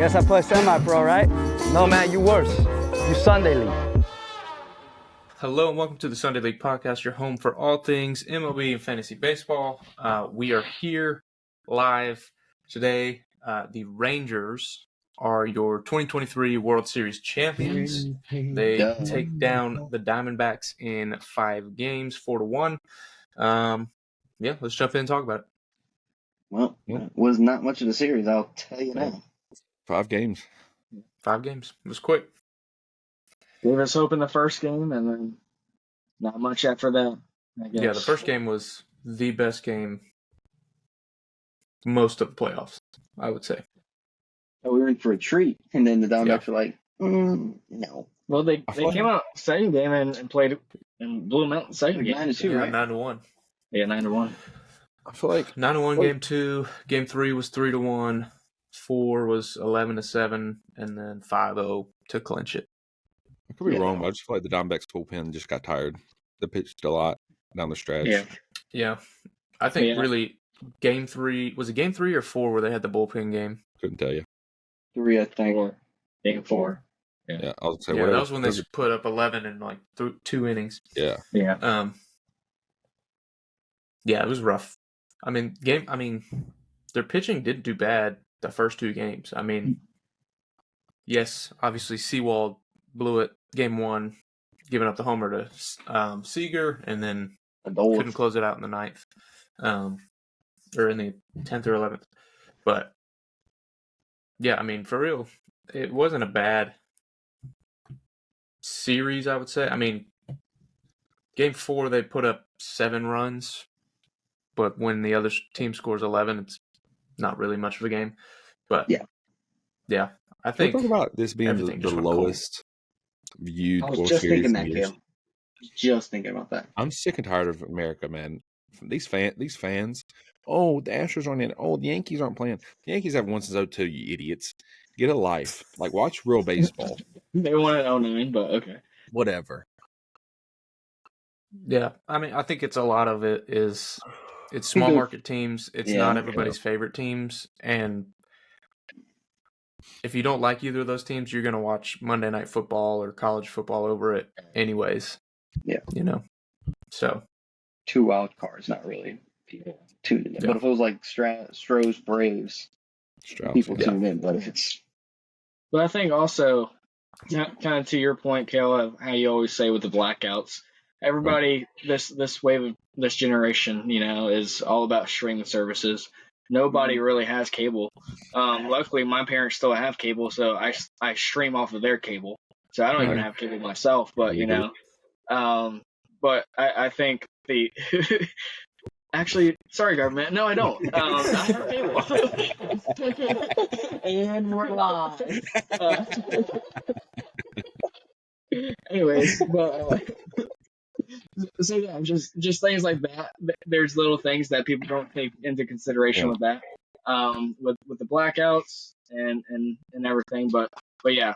guess I play semi-pro, right? No, man, you worse. You Sunday League. Hello and welcome to the Sunday League Podcast, your home for all things MLB and Fantasy Baseball. We are here live today. The Rangers are your 2023 World Series champions. They take down the Diamondbacks in 5 games, 4-1. Let's jump in and talk about it. Well, it was not much of a series, I'll tell you now. 5 games. 5 games. It was quick. Gave us hope in the first game, and then not much after that, I guess. Yeah, the first game was the best game most of the playoffs, I would say. We were in for a treat, and then the Diamondbacks were like, no. Well, they came out second game and played and blew them out in the second game. 9-2, right? 9-1. Yeah, 9-1. I feel like 9-1 game 2. Game 3 was 3-1. 4 was 11-7, and then 5-0 to clinch it. I could be wrong, but I just feel like the Diamondbacks bullpen just got tired. They pitched a lot down the stretch. Yeah. I think really game 3 was it game 3 or 4 where they had the bullpen game? Couldn't tell you. 3, I think. Game 4. Yeah, I was that was when they put up 11 in like 2 innings. Yeah. It was rough. Their pitching didn't do bad the first 2 games. Yes, obviously Sewald blew it game 1, giving up the homer to Seager, and then couldn't close it out in the 9th, or in the 10th or 11th. But yeah, for real, it wasn't a bad series, I would say. Game 4 they put up 7 runs, but when the other team scores 11, it's not really much of a game. But yeah, I think talk about this being the lowest viewed. I was just thinking that, Cale. Just thinking about that. I'm sick and tired of America, man. These fans. Oh, the Astros aren't in. Oh, the Yankees aren't playing. The Yankees have won since 2002, you idiots. Get a life. Like, watch real baseball. They won in 2009, but okay. Whatever. Yeah, I think it's a lot of it is it's small market teams. It's not everybody's favorite teams, and if you don't like either of those teams, you're going to watch Monday Night Football or college football over it anyways. Yeah. So 2 wild cards, not really people tuned in. But if it was like Stros Braves, people tune in. But if it's... But I think also, kind of to your point, Kale, of how you always say with the blackouts, everybody, this wave of this generation, is all about streaming services. Nobody really has cable. Luckily, my parents still have cable, so I stream off of their cable. So I don't even have cable myself, but but I think the actually, sorry, government. No, I don't. I have cable. And we're live. Anyways, but. So yeah, just things like that. There's little things that people don't take into consideration with that, with the blackouts and everything. But yeah,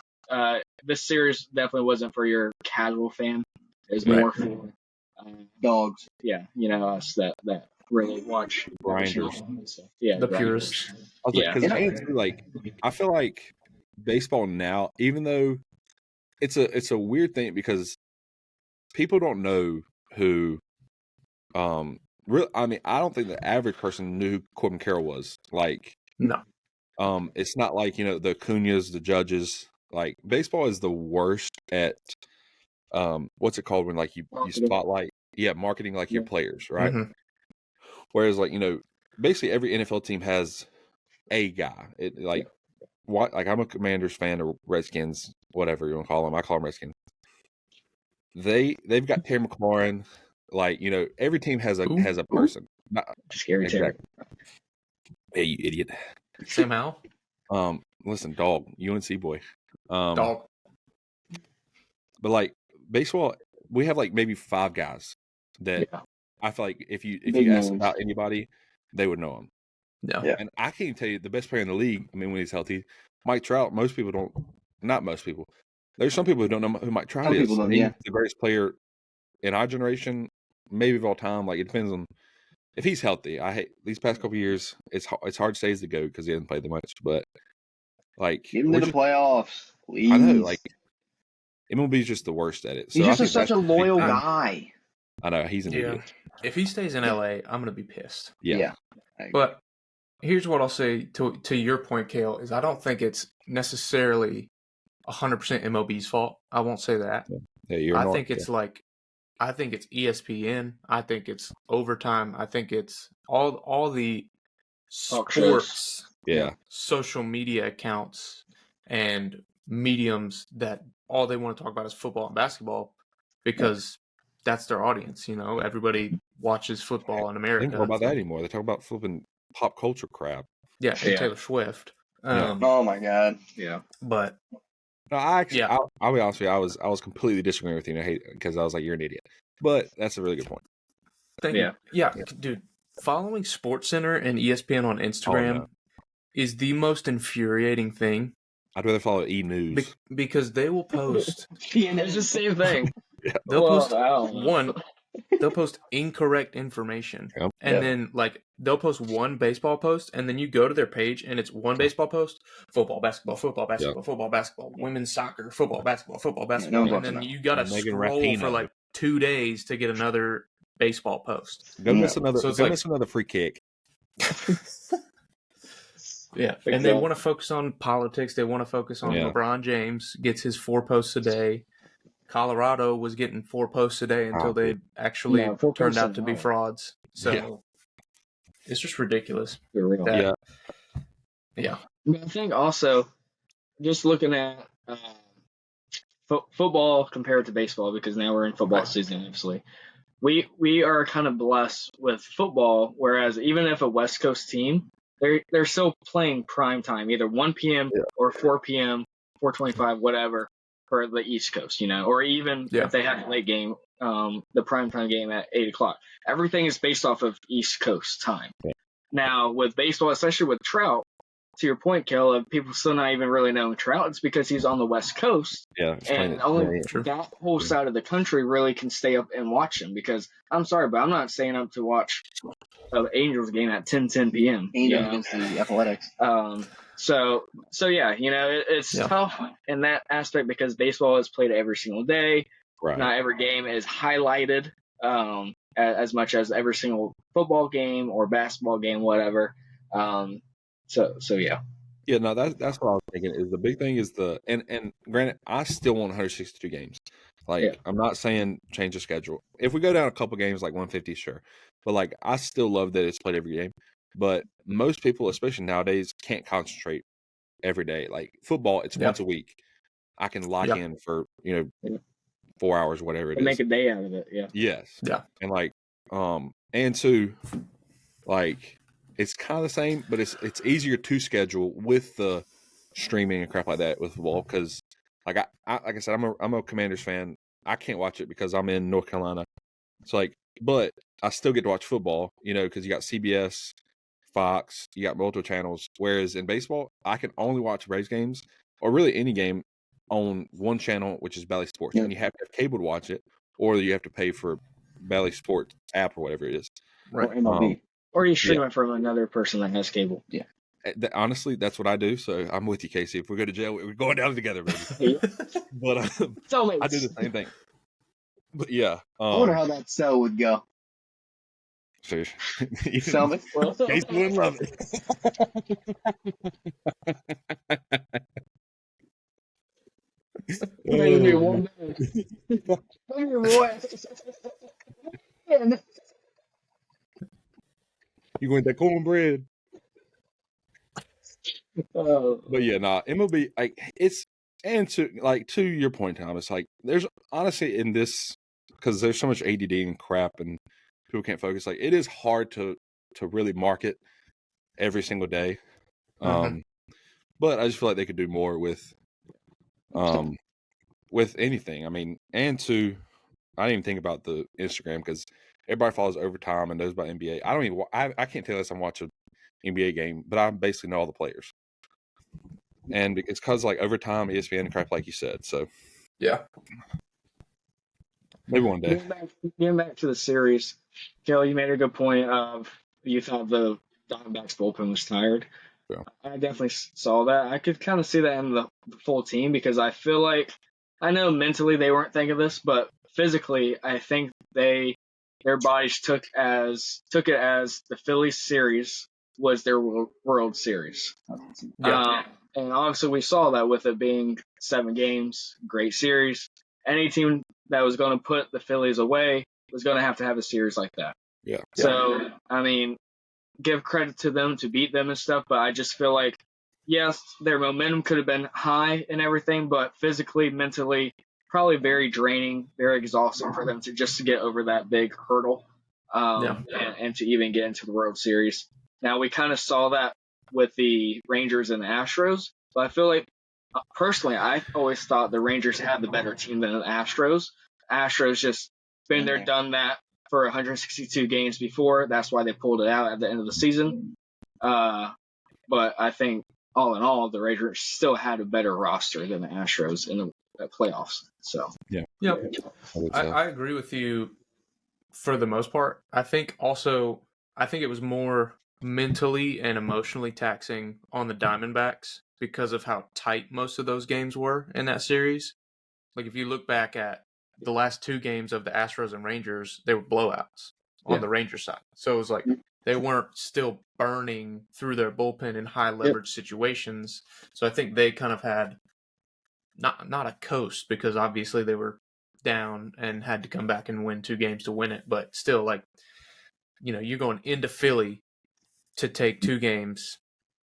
this series definitely wasn't for your casual fan. It was more for dogs. Yeah, us that really watch grinders. Yeah, the purists. I feel like baseball now, even though it's a weird thing because people don't know who, I don't think the average person knew who Corbin Carroll was. Like, no. It's not like, the Acuñas, the Judges. Like, baseball is the worst at, what's it called when, like, you spotlight? Yeah, marketing, like, your players, right? Mm-hmm. Whereas, like, basically every NFL team has a guy. I'm a Commanders fan or Redskins, whatever you want to call them. I call them Redskins. They've got Terry McLaurin, like every team has a person. Scary Terry. Hey, you idiot. Sam Howell. Listen, dog, UNC boy. Dog. But like baseball, we have like maybe 5 guys that I feel like if you ask about anybody, they would know him. Yeah. And I can't tell you the best player in the league. When he's healthy, Mike Trout. Most people don't. Not most people. There's some people who don't know who Mike Trout is. He's the greatest player in our generation, maybe of all time. Like, it depends on if he's healthy. I hate these past couple of years. It's hard to say he's the GOAT because he hasn't played that much. But Like, Get him to the playoffs, please. I know, like MLB is just the worst at it. So he's just such a loyal guy. I know he's an idiot. If he stays in LA, I'm gonna be pissed. Yeah. But here's what I'll say to your point, Kale, is I don't think it's necessarily 100% MLB's fault. I won't say that. Yeah, I think it's ESPN. I think it's overtime. I think it's all the sports, social media accounts and mediums that all they want to talk about is football and basketball because that's their audience. You know, everybody watches football in America. They don't talk about that anymore. They talk about flipping pop culture crap. Yeah, Taylor Swift. Oh my God. Yeah. But no, I'll be honest with you. I was completely disagreeing with you. I hate because I was like, you're an idiot. But that's a really good point. Yeah, dude. Following SportsCenter and ESPN on Instagram is the most infuriating thing. I'd rather follow E! News because they will post. It's the same thing. They'll post incorrect information, and then like they'll post one baseball post, and then you go to their page, and it's one baseball post: football, basketball, football, basketball, football, basketball, women's soccer, football, basketball, and then you got to scroll for like 2 days to get another baseball post. Go miss another free kick. And they want to focus on politics. They want to focus on LeBron James gets his 4 posts a day. Colorado was getting 4 posts a day until they actually turned out to be frauds. So it's just ridiculous. I think also just looking at football compared to baseball, because now we're in football season, obviously. We are kind of blessed with football, whereas even if a West Coast team, they're still playing prime time, either 1 p.m. or 4 p.m., 4:25, whatever, for the East Coast, you know, or even if they have a late game, the primetime game at 8 o'clock. Everything is based off of East Coast time. Yeah. Now, with baseball, especially with Trout, to your point, Kel, people still not even really knowing Trout. It's because he's on the West Coast. Yeah, and only that whole side of the country really can stay up and watch him. Because I'm sorry, but I'm not staying up to watch an Angels game at 10 p.m. Angels against the Athletics. So yeah, you know, it's tough in that aspect because baseball is played every single day. Right. Not every game is highlighted as much as every single football game or basketball game, whatever. So yeah. Yeah, no, that's what I was thinking. Is the big thing is and granted, I still want 162 games. Like, I'm not saying change the schedule. If we go down a couple games, like 150, sure. But like, I still love that it's played every game. But most people, especially nowadays, can't concentrate every day. Like football, it's once a week. I can lock in for 4 hours, whatever it is. Make a day out of it. Yeah. Yes. Yeah. And like, and two, like, it's kind of the same, but it's easier to schedule with the streaming and crap like that with football because, like I said, I'm a Commanders fan. I can't watch it because I'm in North Carolina. So like, but I still get to watch football, because you got CBS, Fox, you got multiple channels. Whereas in baseball, I can only watch Braves games or really any game on one channel, which is Bally Sports, and you have to have cable to watch it, or you have to pay for Bally Sports app or whatever it is. Right. Or MLB. Or you stream it from another person that has cable. Yeah. Honestly, that's what I do. So I'm with you, Casey. If we go to jail, we're going down together, baby. But I do the same thing. But yeah. I wonder how that sell would go. Sell me. Casey wouldn't love it. You going that cornbread? But yeah, MLB, like, it's, and to your point, Thomas, like, there's honestly in this, because there's so much ADD and crap and people can't focus, like, it is hard to really market every single day. But I just feel like they could do more with anything. I mean, and I didn't even think about the Instagram because everybody follows Overtime and knows about NBA. I can't tell us I'm watching an NBA game, but I basically know all the players. And it's because like Overtime, ESPN, and crap, like you said. So yeah, maybe one day. Getting back to the series, Kelly, you made a good point of you thought the Diamondbacks bullpen was tired. Yeah. I definitely saw that. I could kind of see that in the full team because I feel like I know mentally they weren't thinking this, but physically I think their bodies took it as the Phillies series was their World Series. Yeah. And obviously we saw that with it being 7 games, great series. Any team that was going to put the Phillies away was going to have a series like that. Yeah. So, I mean, give credit to them to beat them and stuff, but I just feel like, yes, their momentum could have been high and everything, but physically, mentally, probably very draining, very exhausting for them to get over that big hurdle and to even get into the World Series. Now, we kind of saw that with the Rangers and the Astros, but I feel like, personally, I always thought the Rangers had the better team than the Astros. Astros just been there, done that for 162 games before. That's why they pulled it out at the end of the season. But I think, all in all, the Rangers still had a better roster than the Astros in the playoffs. So Yeah. I agree with you for the most part. I think it was more mentally and emotionally taxing on the Diamondbacks because of how tight most of those games were in that series. Like if you look back at the last 2 games of the Astros and Rangers, they were blowouts on the Rangers side. So it was like they weren't still burning through their bullpen in high leverage situations. So I think they kind of had not a coast because obviously they were down and had to come back and win 2 games to win it. But still, like, you're going into Philly to take 2 games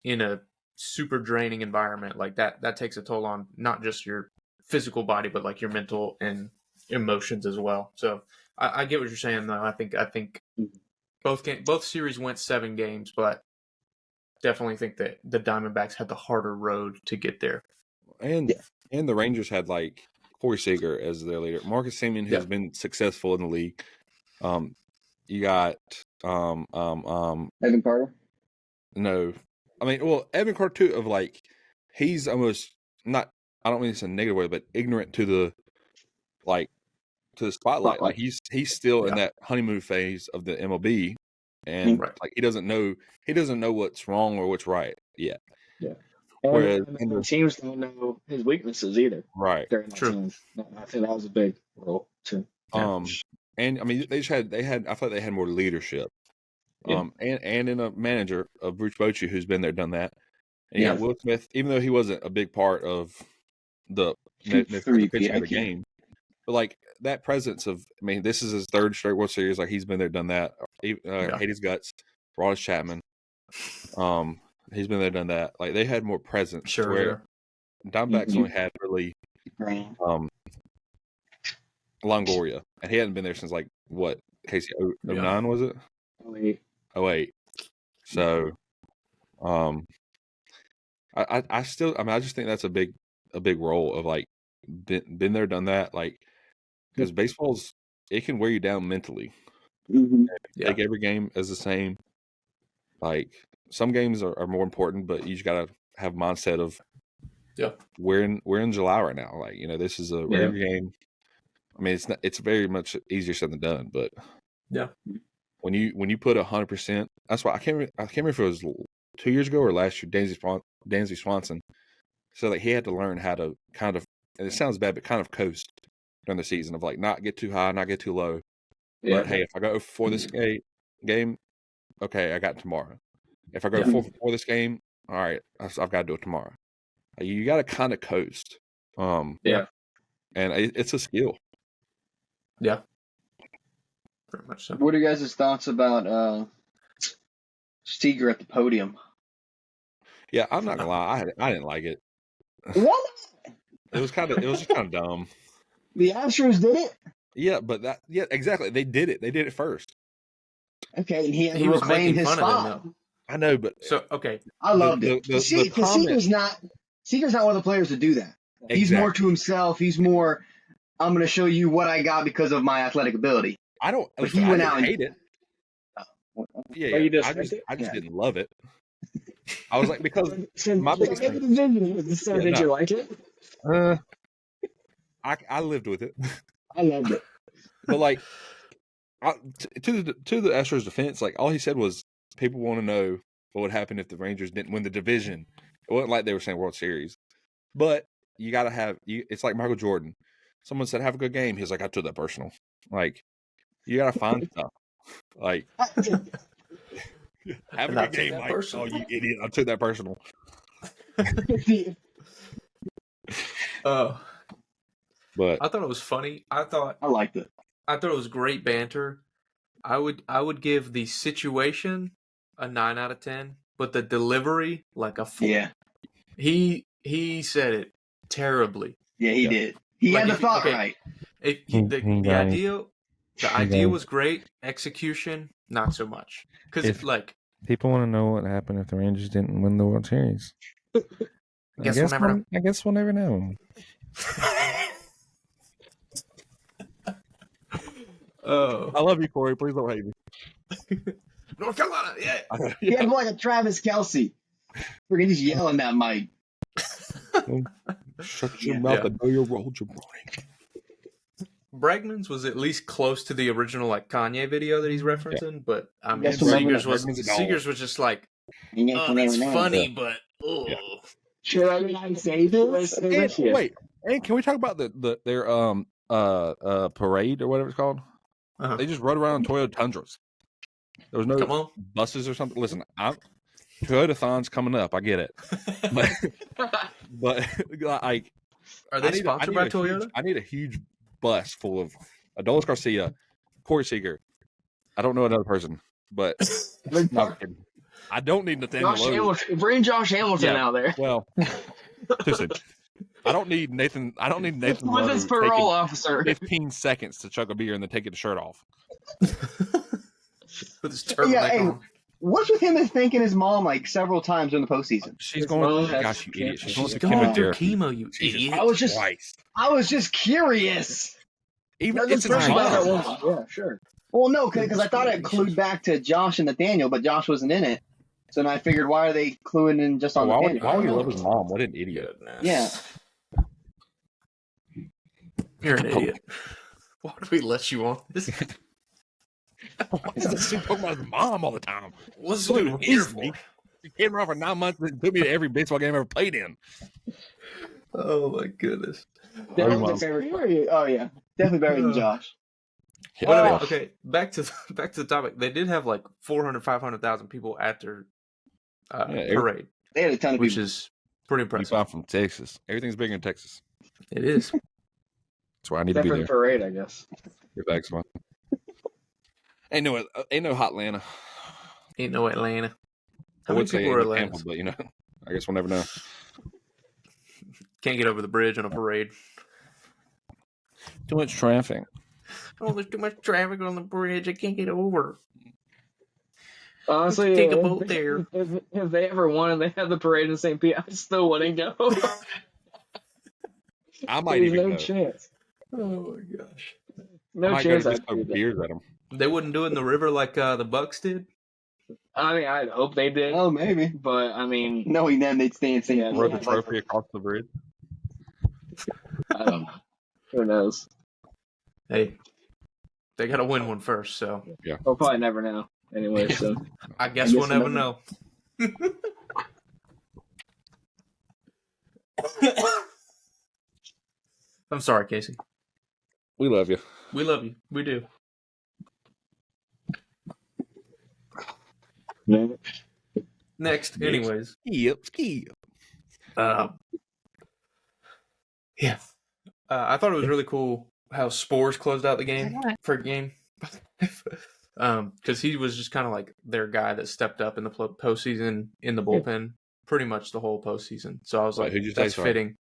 in a super draining environment like that. That takes a toll on not just your physical body, but like your mental and emotions as well. So I get what you're saying, though. I think both series went 7 games, but definitely think that the Diamondbacks had the harder road to get there. And the Rangers had like Corey Seager as their leader. Marcus Semien has been successful in the league. You got Evan Carter. No, I mean, well, Evan Carter too. Of like, he's almost not. I don't mean it's a negative way, but ignorant to the spotlight. Like he's still in that honeymoon phase of the MLB, and like he doesn't know what's wrong or what's right yet. Yeah. Whereas and the teams don't know his weaknesses either. Right. During that time. I think that was a big role too. And I mean they had I thought they had more leadership. And in a manager of Bruce Bochy who's been there, done that. And you got Will Smith, even though he wasn't a big part of the pitching of the game, but like that presence of, I mean, this is his 3rd straight World Series. Like he's been there, done that. Hate his guts. Ross Chapman. He's been there, done that. Like they had more presence. Sure. Where Diamondbacks only had really Longoria, and he hadn't been there since like what, Casey 09 was it? 08. So, I still, I mean, I just think that's a big role of like been there, done that. Like, because baseball's, it can wear you down mentally. Take every game as the same. Like some games are more important, but you just gotta have a mindset of we're in July right now. Like, this is a regular game. I mean, it's very much easier said than done, but when you put 100%, that's why I can't remember if it was 2 years ago or last year. Dansby Swanson, so like he had to learn how to kind of, and it sounds bad, but kind of coast during the season of like not get too high, not get too low. But hey, if I go for this game, okay, I got tomorrow. If I go for this game, all right, I've got to do it tomorrow. You got to kind of coast. And it's a skill. Yeah. Pretty much so. What are your guys' thoughts about Seager at the podium? Yeah, I'm not gonna lie, I didn't like it. What? It was just kind of dumb. The Astros did it? Yeah, but exactly. They did it first. Okay, and he was reclaimed making his fun spot. of them, I know, but so okay. I loved it. Because Seager's not one of the players to do that. He's more to himself. He's more, I'm going to show you what I got because of my athletic ability. I don't. But he went out and hate it. Yeah, you I just didn't love it. I was like, because my biggest thing. Did you like it? I lived with it. I loved it. But like, to the Astros' defense, like all he said was, people want to know what would happen if the Rangers didn't win the division. It wasn't like they were saying World Series. But you got to have – it's like Michael Jordan. Someone said, have a good game. He was like, I took that personal. Like, you got to find stuff. Like, have a good game, Mike. Oh, you idiot. I took that personal. But I thought it was funny. I liked it. I thought it was great banter. I would give the situation a 9 out of 10, but the delivery like a 4. Yeah. He said it terribly. Yeah, he did. He had the thought right. The idea was great. Execution, not so much. Because like people want to know what happened if the Rangers didn't win the World Series. I guess we'll never know. Oh, I love you, Corey. Please don't hate me. North Carolina, yeah. He had like a Travis Kelce. Freaking just yelling that mic. Shut your mouth and know your role, jabroni. Bregman's was at least close to the original like Kanye video that he's referencing, but I mean Seegers was just like, oh, that's funny, but should I say this? Wait, and can we talk about their parade or whatever it's called? Uh-huh. They just rode around in Toyota Tundras. There was no buses or something. Listen, Toyota-thon's coming up. I get it, but like, are they sponsored by Toyota? I need a huge bus full of Adolis Garcia, Corey Seager. I don't know another person, but I don't need Nathaniel. Bring Josh Hamilton out there. Well, listen, I don't need Nathan. With his parole officer. 15 seconds to chug a beer and then take his shirt off. With his turtleneck on. What's with him and thanking his mom like several times in the postseason? She's going. Gosh, you idiot! She's going through chemo. You idiot! I was just curious. Even it's his mom. Yeah, sure. Well, no, because I thought it clued back to Josh and Nathaniel, but Josh wasn't in it. So then I figured, why are they cluing in just on Nathaniel? Why would he love his mom? What an idiot! Yeah. You're an idiot. Why do we let you on this? He's talking about his mom all the time. What's he here for? He came around for 9 months and took me to every baseball game I ever played in. Oh my goodness. Oh yeah, definitely better than Josh. Okay, back to the topic. They did have like 500,000 people at their parade. They had a ton of people, which is pretty impressive. I'm from Texas. Everything's bigger in Texas. It is. That's why I need to be there. Parade, I guess. Your bag's fine. Ain't no hot Atlanta. Ain't no Atlanta. How many people are Atlanta? Tampa, but I guess we'll never know. Can't get over the bridge on a parade. Too much traffic. Oh, there's too much traffic on the bridge. I can't get over. Honestly, take a boat there. If they ever won and they had the parade in St. Pete, I still wouldn't go. I might even no chance. Oh my gosh. No chance. I'd throw beers at them. They wouldn't do it in the river like the Bucks did. I mean, I'd hope they did. Oh, maybe. But I mean, knowing them, they'd stay in St. Pete. Throw the trophy across the bridge. I don't know. Who knows? Hey, they got to win one first, so yeah. We'll probably never know. Anyway, so I guess we'll never know. I'm sorry, Casey. We love you. We love you. We do. Next, anyways. Yep. Yeah. I thought it was really cool how Spores closed out the game for a game. Because he was just kind of like their guy that stepped up in the postseason in the bullpen pretty much the whole postseason. So I was like, that's fitting.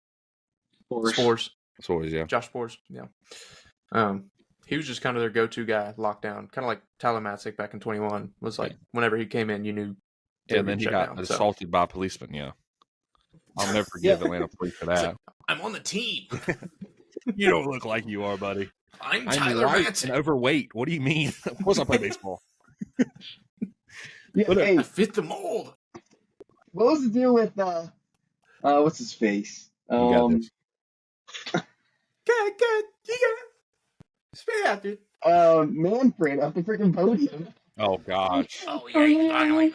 Spores. Spores, yeah. Josh Spores, yeah. He was just kind of their go-to guy, lockdown, kind of like Tyler Matzik back in 21. Was like whenever he came in, you knew. Yeah, and then he got assaulted by a policeman. Yeah, I'll never forgive Atlanta police for that. Like, I'm on the team. You don't look like you are, buddy. I'm Tyler Matzik. And overweight. What do you mean? Of course, I play baseball. I fit the mold. What was the deal with what's his face? Good. You got it. Spit out, dude. Manfred off the freaking podium. Oh gosh. Oh yeah, he's violent.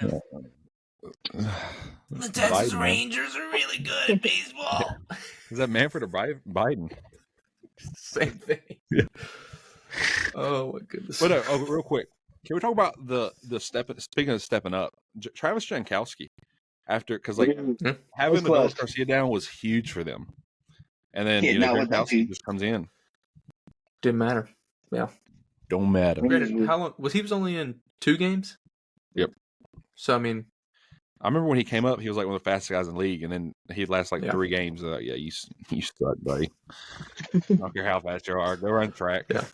The Texas Rangers are really good at baseball. Is that Manfred or Biden? Same thing. Yeah. Oh my goodness. But real quick, can we talk about the step? Speaking of stepping up, Travis Jankowski, because having Adolis Garcia down was huge for them, and then Jankowski just comes in. Didn't matter. Yeah. Don't matter. Granted, how long was he? Was only in 2 games. Yep. So I mean, I remember when he came up, he was like one of the fastest guys in the league, and then he'd last 3 games. Yeah, you suck, buddy. I don't care how fast you are. Go run track. Yeah.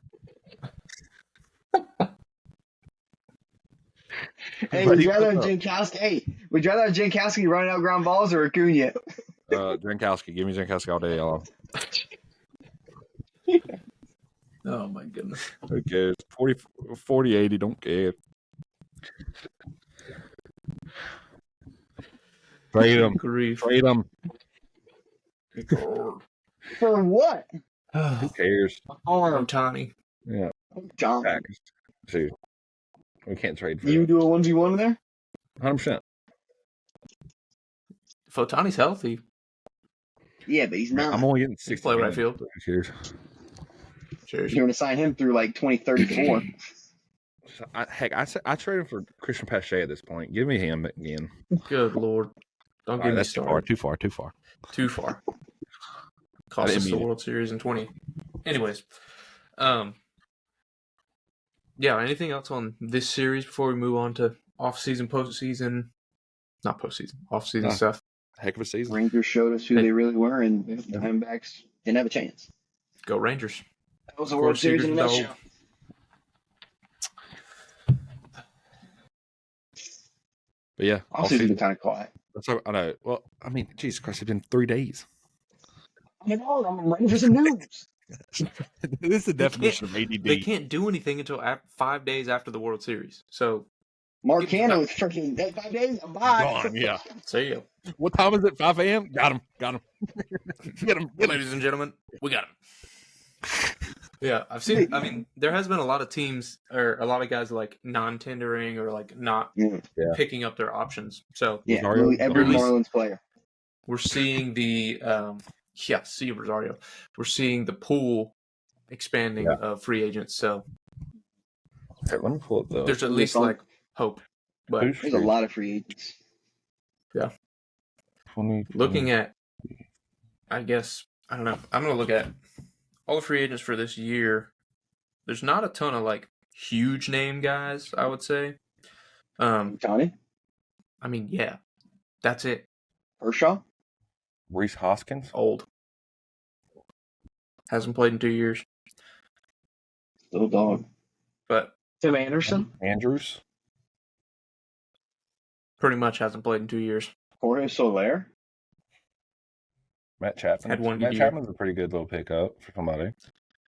Hey, would you rather have Jankowski running out ground balls or Acuna? Jankowski. Give me Jankowski all day long. Oh my goodness. Who cares? 40, 80, don't care. Trade him. Trade him. For what? Who cares? Ohtani. Yeah. John. Dude, we can't trade for you him. do a 1v1 there? 100%. If Ohtani's healthy. Yeah, but he's not. I'm only getting 60 play right field. Cheers. Cheers. You're going to sign him through 2034. I trade him for Christian Pache at this point. Give me him again. Good Lord. Don't get me started. Too far. Too far. Cost us the World Series in 20. Anyways. Yeah, anything else on this series before we move on to off-season, postseason? Not postseason. Off-season stuff. Heck of a season. Rangers showed us who they really were, and the Diamondbacks didn't have a chance. Go Rangers. That was a World Series in a nutshell. But yeah, off-season been kind of quiet. I know. Well, I mean, Jesus Christ, it's been 3 days. I know. I'm ready for some news. This is the definition of ADD. They can't do anything until 5 days after the World Series. So Mark Hanna was freaking 5 days. I'm bye. Gone, yeah. See you. What time is it? 5 a.m. Got him. Get him. Ladies and gentlemen, we got him. Yeah, I've seen. I mean, there has been a lot of teams or a lot of guys non-tendering or not picking up their options. So every Marlins player. We're seeing the see Rosario. We're seeing the pool expanding of free agents. So let me pull up there's at least hope. But there's a lot of free agents. Yeah. Looking at, I guess I don't know. I'm gonna look at all the free agents for this year. There's not a ton of huge name guys, I would say. Johnny? I mean, yeah. That's it. Kershaw? Reese Hoskins? Old. Hasn't played in 2 years. Still dog. But Tim Anderson? Andrews? Pretty much hasn't played in 2 years. Jorge Soler? Matt Chapman. Had one good year. Chapman's a pretty good little pickup for somebody.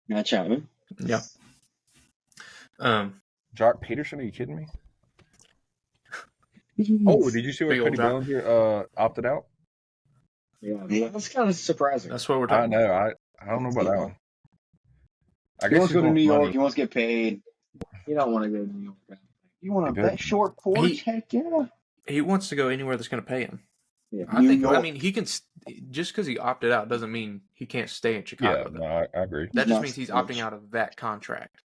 Matt Chapman? Yeah. Jock Peterson, are you kidding me? Oh, did you see where Cody Bellinger opted out? Yeah, that's kind of surprising. That's what we're talking about. I know. I don't know about that one. He wants to go to New York. He wants to get paid. You don't want to go to New York. You want that short porch? Heck yeah. He wants to go anywhere that's going to pay him. Yeah. I mean, he can just because he opted out doesn't mean he can't stay in Chicago. Yeah, no, I agree. That just means he's opting out of that contract.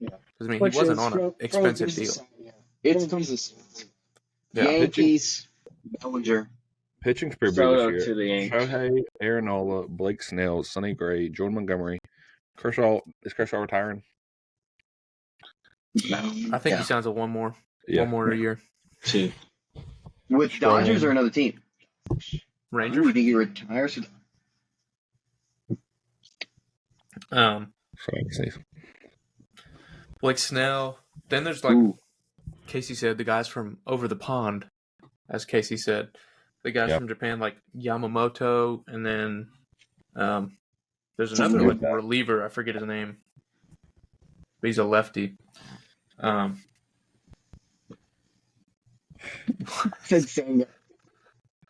Yeah, because he wasn't on an expensive deal. It's Yankees, Bellinger. Pitching's pretty big this year. Shohei, Aaronola, Blake Snell, Sonny Gray, Jordan Montgomery, Kershaw. Is Kershaw retiring? No. I think he signs one more a year. See. With Dodgers or another team? Rangers. Do you think he retires? Blake Snell. Then there's Casey said, the guys from over the pond, as Casey said. The guys from Japan, like Yamamoto, and then there's another reliever. I forget his name. But he's a lefty.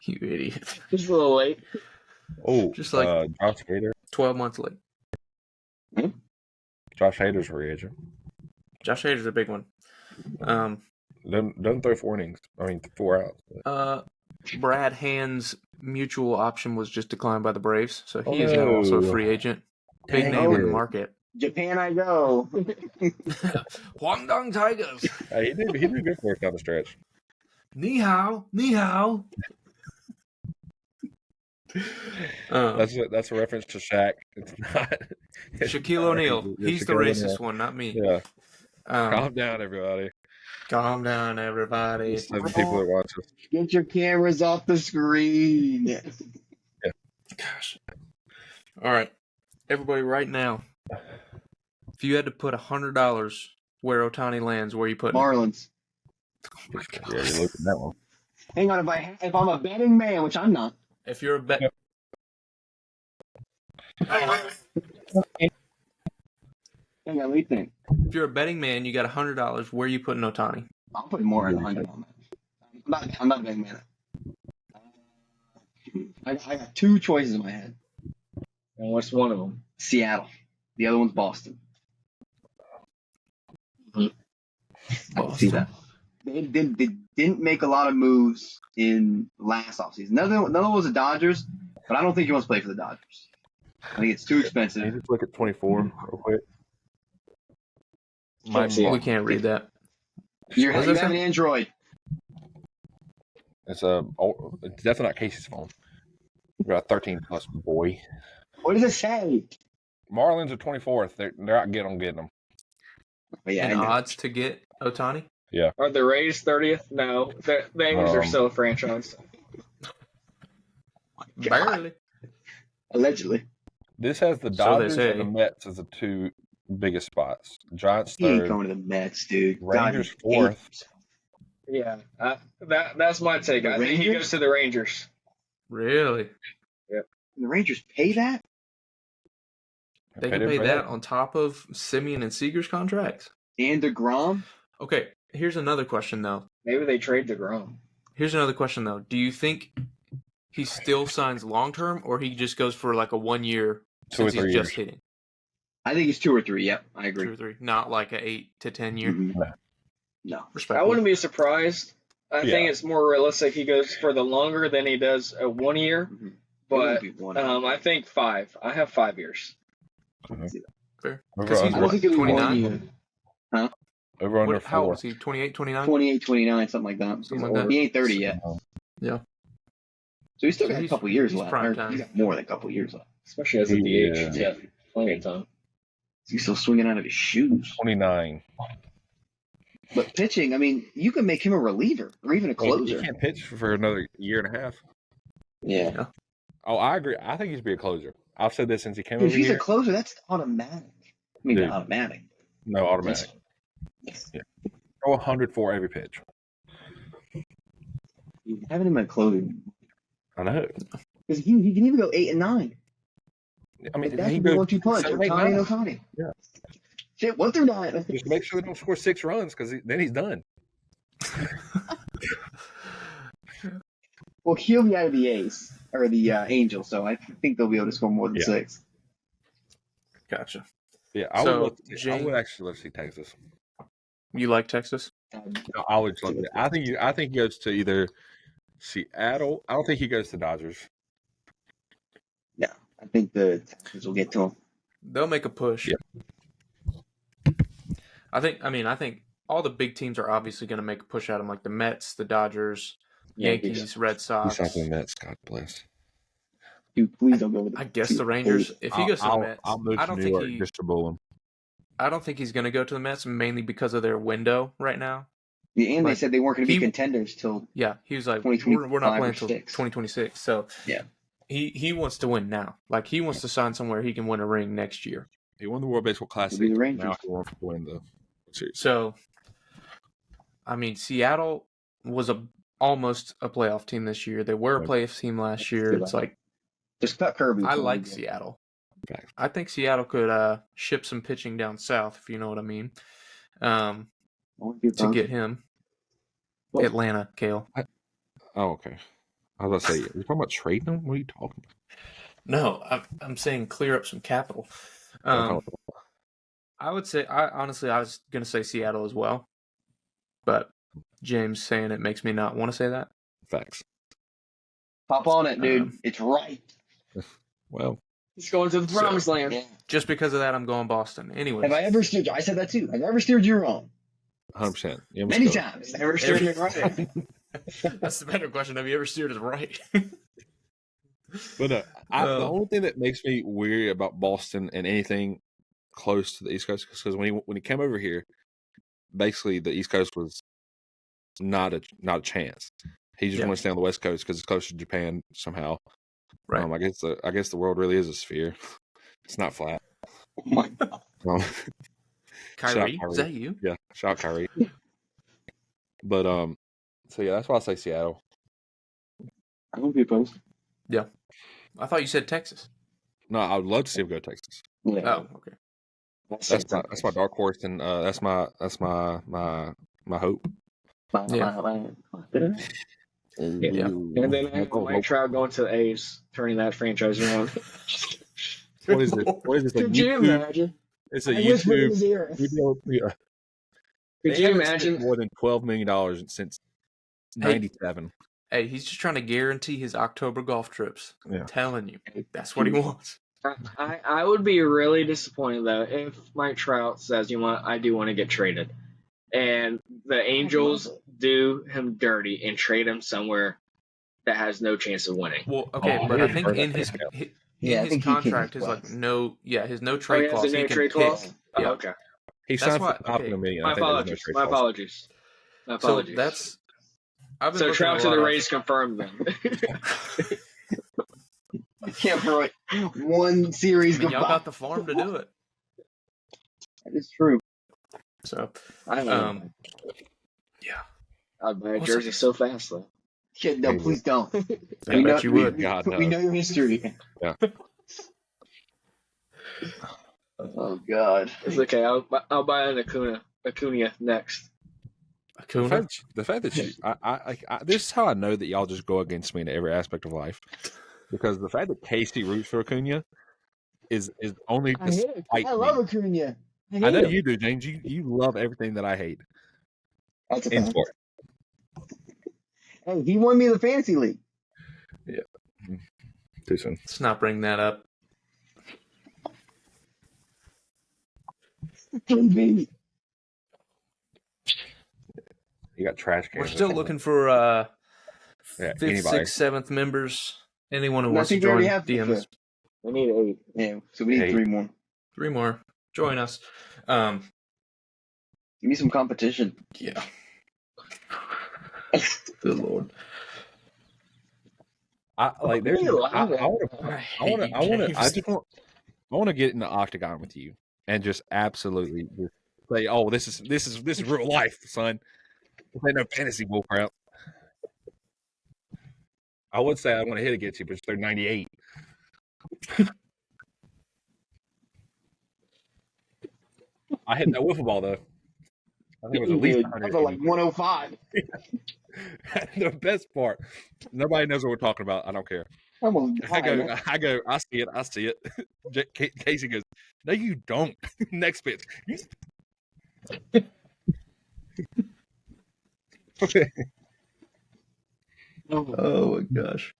You idiot. Just a little late. Oh, just Josh Hader. 12 months late. Josh Hader's free agent. Josh Hader's a big one. Don't throw 4 innings. 4 outs. Brad Hand's mutual option was just declined by the Braves, so he is now also a free agent. Big name in the market. Japan, I go. Guangdong Tigers. He did good for us down the stretch. Ni hao, ni hao. That's a reference to Shaq. It's not Shaquille O'Neal. He's the racist one, not me. Yeah. Calm down, everybody. Calm down, everybody. 7 people that watch us. Get your cameras off the screen. Yeah. Gosh. All right, everybody, right now, if you had to put $100 where Ohtani lands, where are you putting Marlins. it? Oh my God. Yeah, you're looking at that one. Hang on, if I'm a betting man, which I'm not. If you're a bet, Hang on, let me think. if you're a betting man, you got $100. Where are you putting Ohtani? I'm putting more than 100 on that. I'm not a betting man. I got 2 choices in my head. And what's one of them? Seattle. The other one's Boston. I can see that. They didn't make a lot of moves in last offseason. None of them was the Dodgers, but I don't think he wants to play for the Dodgers. I think it's too expensive. Can you just look at 24 real quick? We can't read that. You have an Android. It's definitely not Casey's phone. We got a 13 plus boy. What does it say? Marlins are 24th. They're out getting them. But yeah, And odds to get Ohtani? Yeah. Are the Rays 30th? No. The Angels are still a franchise. Barely. Allegedly. This has the Dodgers and the Mets as the 2 biggest spots. Giants He ain't 3rd. going to the Mets, dude. Rangers Dodgers 4th. Yeah. That's my take. I think he goes to the Rangers. Really? And the Rangers pay that? They can pay that on top of Simeon and Seager's contracts? And DeGrom? Okay, here's another question, though. Maybe they trade DeGrom. Here's another question, though. Do you think he still signs long-term, or he just goes for like a 1 year 2 or since 3 he's years. just hitting? I think it's 2 or 3. Yep, I 2 agree. or 3. Not like a 8 to 10 year. Mm-hmm. No. I Respectfully. wouldn't be surprised. I think it's more realistic he goes for the longer than he does a 1 year. Mm-hmm. But I think 5. I have 5 years. Fair. Over He's I don't think it'll be 29? 1 year. Huh? Over under How 4. old is he? 28, 29? 28, 29, something like that. Something like that. He ain't 30 yet. Yeah. So he's still got a He's- couple years he's left. prime Or time. He's got more than a couple years left. Especially as a DH. Yeah. He's got plenty of time. He's still swinging out of his shoes. 29. But pitching, I mean, you can make him a reliever or even a closer. He can't pitch for another year and a half. Yeah. Oh, I agree. I think he's be a closer. I've said this since he came If over he's here. a closer, that's automatic. I mean, Dude. not automatic. No, automatic. Yeah. Go 100 for every pitch. You having him a closer. I know. Because he can even go 8 and 9. I mean, Like, that he could be goes 1-2 punch. 7, 8, Ohtani 9. and Ohtani. Yeah. Shit, 1 through 9. Just make sure they don't score 6 runs because then he's done. Well, he'll be out of the A's or the Angels, so I think they'll be able to score more than 6. Gotcha. Yeah, I So, would actually love to see Texas. You like Texas? I would love it. I think he goes to either Seattle. I don't think he goes to Dodgers. Yeah, I think the Texans will get to him. They'll make a push. Yeah. I think all the big teams are obviously going to make a push at him, like the Mets, the Dodgers, Yankees, Red Sox. He's not the Mets. God bless. Dude, please don't go with the I guess the Rangers. If he goes to the Mets, I'll move I to don't New think York just to bull him. I don't think he's going to go to the Mets, mainly because of their window right now. Yeah, and they Like, said they weren't going to be he- contenders till Yeah, he was like, 2025 we're not or playing until 6. 2026. So Yeah. he wants to win now. Like, he wants to sign somewhere he can win a ring next year. He won the World Baseball Classic. It'll be the Rangers. Now he wants to win the series. So, I mean, Seattle was almost a playoff team this year. They were a playoff team last year. It's like, just cut Kirby. I like Seattle. Facts. I think Seattle could ship some pitching down south, if you know what I mean, to get him. What? Atlanta, Kale. Oh, okay. I was about to say, you're talking about trading him? What are you talking about? No, I'm saying clear up some capital. I would say, I was going to say Seattle as well. But James saying it makes me not want to say that. Facts. Hop on it, dude. It's right. Well, He's going to the promised land. Yeah. Just because of that, I'm going Boston. Anyway, Have I ever steered you? I said that too. Have I ever steered you wrong? 100%. Many times. Never steered me right. That's the better question. Have you ever steered us right? But no, the only thing that makes me weary about Boston and anything close to the East Coast is because when he came over here, basically the East Coast was not a chance. He just wanted to stay on the West Coast because it's close to Japan somehow. Right. I guess the world really is a sphere. It's not flat. Oh my God. Kyrie, is that you? Yeah, shout out Kyrie. But so yeah, that's why I say Seattle. I won't be opposed. Yeah. I thought you said Texas. No, I would love to see him go to Texas. Yeah. Oh, okay. That's my dark horse, and that's my hope. Yeah. Yeah. And then I have Mike Trout going to the A's, turning that franchise around. What is this? What is this? Could you imagine? It's a YouTube. Yeah. Could you imagine? More than $12 million since '97. Hey, he's just trying to guarantee his October golf trips. Yeah. I'm telling you, that's what he wants. I would be really disappointed though if Mike Trout says, "You know what? I do want to get traded," and the Angels do him dirty and trade him somewhere that has no chance of winning. Well, okay, but I think in his contract is like no trade clause. He has a no trade clause. Yeah. Oh, okay. He signed for $5 million. My apologies. My apologies. So that's. So Trout to the Rays confirmed then. I can't throw it one series. Y'all got the farm to do it. That is true. So, yeah. I'd buy a jersey so fast though. Shit, no, please don't. I bet you would. We know your history. Yeah. Oh God. It's okay. I'll buy an Acuna next. Acuna? The fact that you, this is how I know that y'all just go against me in every aspect of life, because the fact that Casey roots for Acuna is only. I love Acuna. I know you do, James. You love everything that I hate. That's a in fact. sport. Hey, he won me the fantasy league. Yeah. Too soon. Let's not bring that up. Baby. You got trash cans. We're still looking for fifth, anybody. 6th, 7th members. Anyone who I wants to think we already join have DMs. We need 8. Yeah, so we need 3 more. 3 more. Join us. Give me some competition. Yeah. Good Lord. I want to get in the octagon with you and just absolutely just say, "Oh, this is real life, son. This ain't no fantasy bullcrap." I would say I want to hit against you, but they're 98. I hit that wiffle ball though. I think it was at least 100. That was like 105. The best part, nobody knows what we're talking about. I don't care. I go. I see it. Casey goes, "No, you don't." Next pitch. Oh my gosh.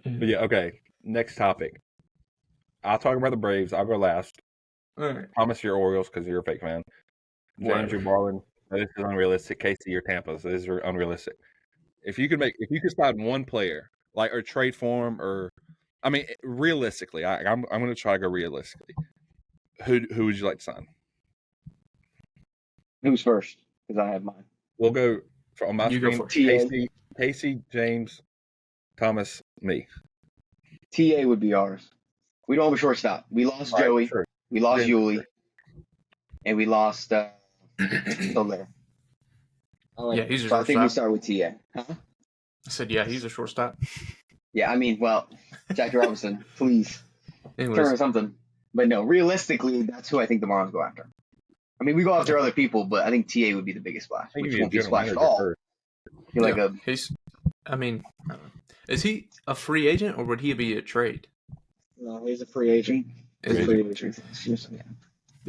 But yeah. Okay. Next topic. I'll talk about the Braves. I'll go last. All right. Promise your Orioles because you're a fake fan. James, you're Marlin. This is unrealistic. Casey, you're Tampa. So this is unrealistic. If you could sign one player, like, or trade for him, or I mean, realistically, I'm going to try to go realistically. Who would you like to sign? Who's first? Because I have mine. We'll go on my You screen. go for Casey, James, Thomas, me. TA would be ours. We don't have a shortstop. We lost All right, Joey. sure. We lost Yeah. Yuli. And we lost Soler. Yeah, he's a So I think we shortstop. start with TA. Huh? I said, yeah, he's a shortstop. Yeah, I mean, well, Jackie Robinson, please. Anyways, Turn or something. But no, realistically, that's who I think the Marlins go after. I mean, we go after other people, but I think TA would be the biggest splash, I think which he'd be a won't be a general splash at manager all. first. Be like a I don't know. Is he a free agent or would he be a trade? No, he's a free agent. Is Free he? agent.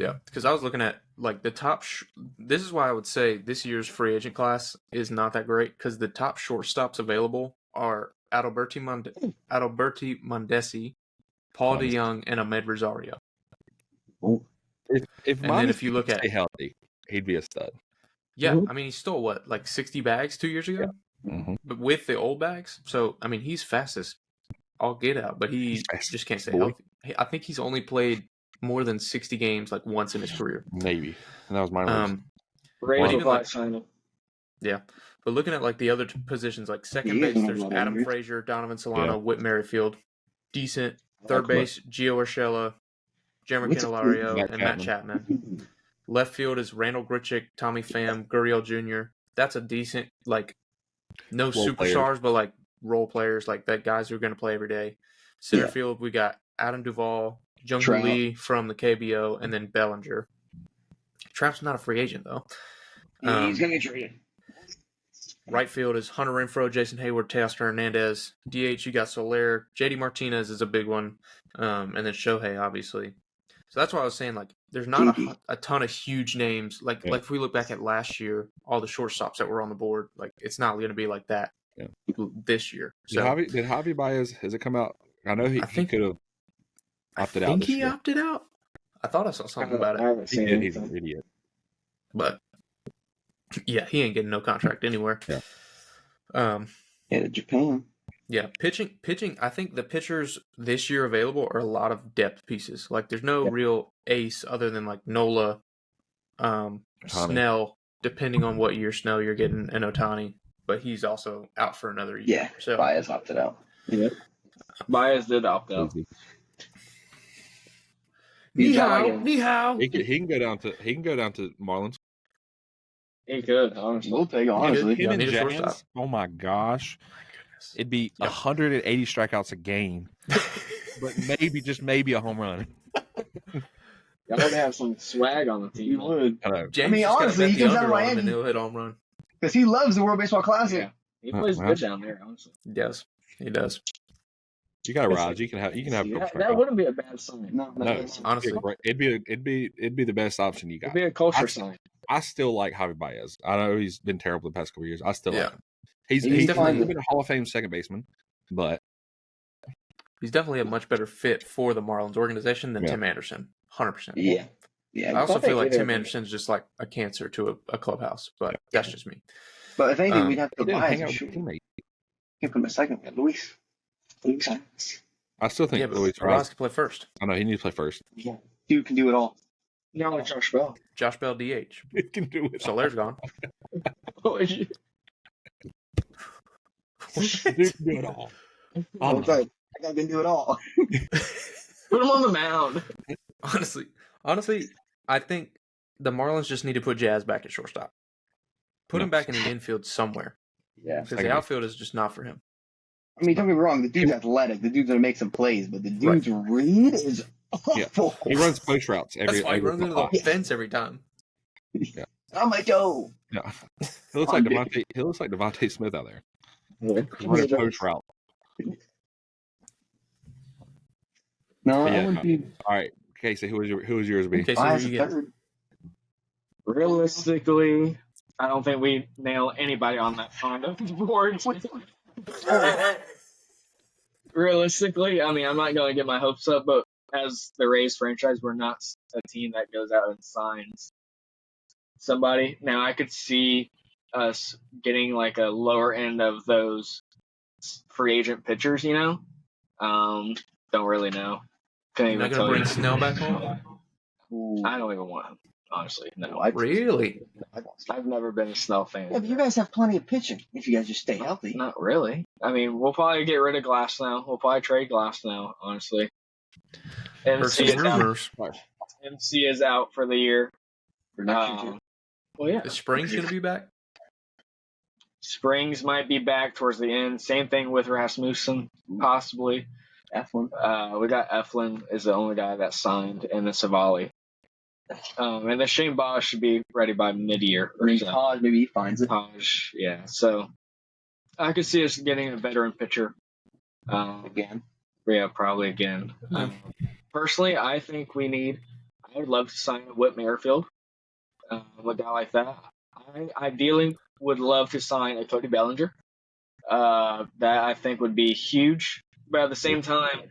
Yeah, because I was looking at like the top. This is why I would say this year's free agent class is not that great because the top shortstops available are Adalberti Mondesi, Paul DeYoung, and Ahmed Rosario. If and then if you look at stay healthy, he'd be a stud. Yeah, I mean he stole what, like 60 bags 2 years ago, but with the old bags. So I mean he's fastest. I'll get out, but he just can't stay healthy. I think he's only played more than 60 games like once in his career. Maybe. And that was my Yeah. But looking at like the other positions, like second base, there's Adam Frazier, Donovan Solano, Whit Merrifield. Decent. Third base, Gio Urshela, Jeremy Candelario, and Matt Chapman. Left field is Randall Grichuk, Tommy Pham, Gurriel Jr. That's a decent, like, no superstars, but like role players, like that guys who are going to play every day. Center field, we got Adam Duvall, Jung Lee from the KBO, and then Bellinger. Trout's not a free agent, though. He's going to get traded. Right field is Hunter Renfroe, Jason Hayward, Teoscar Hernandez. DH, you got Soler. JD Martinez is a big one. And then Shohei, obviously. So that's why I was saying, like, there's not a ton of huge names. Like if we look back at last year, all the shortstops that were on the board, like, it's not going to be like that this year. So, did Javi Baez, has it come out? I know he could have opted out. I think he opted out. I thought I saw something about it. He's an idiot. But, yeah, he ain't getting no contract anywhere. Yeah, Japan. Yeah, pitching. I think the pitchers this year available are a lot of depth pieces. Like, there's no real ace other than like Nola, Snell, depending on what year Snell you're getting, and Ohtani. But he's also out for another year. Yeah, so Baez opted out. Yep. Baez did opt out. Ni hao. He can go down to Marlins. He could, honestly. We'll take honestly. Him and Jazz, oh my gosh. It'd be 180 strikeouts a game. But maybe a home run. Y'all would have some swag on the team. You would. James, I mean, honestly, he comes out of Miami. He'll hit home run. Because he loves the World Baseball Classic. Yeah. He plays good down there, honestly. Yes, he does. You got a Raj. You can have. That wouldn't be a bad sign. No, honestly, it'd be the best option you got. It'd be a culture sign. I still like Javi Baez. I know he's been terrible the past couple of years. I still like him. He's definitely been a Hall of Fame second baseman, but he's definitely a much better fit for the Marlins organization than Tim Anderson. 100%. Yeah. I also feel like Tim Anderson's just like a cancer to a clubhouse, but that's just me. But if anything, we'd have to hang out with your teammate. Can't put him a second. Luis. I still think Luis Ross can play first. I know he needs to play first. Yeah, dude can do it all. No, like Josh Bell. Josh Bell DH. He can do it. Soler's gone. Dude can do it all. I can do it all. Put him on the mound. Honestly, I think the Marlins just need to put Jazz back at shortstop. Put him back in the infield somewhere. Yeah. Because the outfield is just not for him. I mean, don't get me wrong. The dude's athletic. The dude's going to make some plays. But the dude's read is awful. He runs post routes That's why he runs into the fence every time. Yeah. Oh, my toe. Yeah. He looks like Devontae Smith out there. Running post route. No, I wouldn't be. All right. Casey, who was yours be? Casey, Realistically, I don't think we nail anybody on that front of the board. Realistically, I mean, I'm not going to get my hopes up, but as the Rays franchise, we're not a team that goes out and signs somebody. Now, I could see us getting like a lower end of those free agent pitchers, you know? Don't really know. You're not going to bring Snell back home? I don't even want him, honestly. No. Really? I've never been a Snell fan. Yeah, but you guys have plenty of pitching if you guys just stay healthy. Not really. I mean, we'll probably get rid of Glass now. We'll probably trade Glass now, honestly. MC is out for the year. For next year, well, yeah. Is Springs going to be back? Springs might be back towards the end. Same thing with Rasmussen, possibly. Eflin. We got Eflin is the only guy that signed, and then Savali. And then Shane Bosch should be ready by mid-year. Or Taj, maybe he finds it. Taj, yeah. So I could see us getting a veteran pitcher. Again. Yeah, probably again. Personally, I think we need I would love to sign a Whit Merrifield, a guy like that. I ideally would love to sign a Cody Bellinger. That I think would be huge. But at the same time,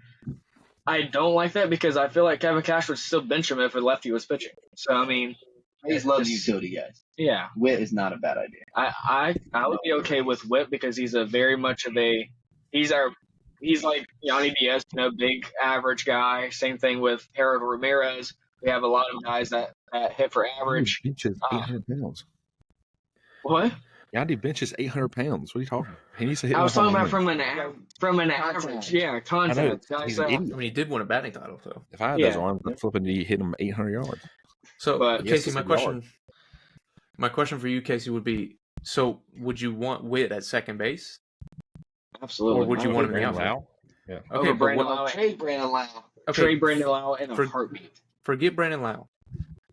I don't like that because I feel like Kevin Cash would still bench him if a lefty was pitching. So I mean, Rays love utility guys. yeah, Witt is not a bad idea. I would be okay with Whit because he's a very much of a he's like Yanni Diaz, big average guy. Same thing with Harold Ramirez. We have a lot of guys that hit for average. Benches 800 pounds. What? Yandy benches 800 pounds. What are you talking about? He needs to hit. I was talking about from an Contact. average, yeah, I know. contact. He's an idiot. I mean, he did win a batting title, so. If I had those arms, I'd flip and hit him 800 yards. So, But- Casey, Yes, my question for you, Casey, would be: so, would you want Witt at second base, Absolutely. or would you want him in the outfield? Lau? Yeah. Okay, Over but Brandon what, Lau? Trade Brandon Lau. okay, Trade Brandon Lau in a For- heartbeat. forget Brandon Lau,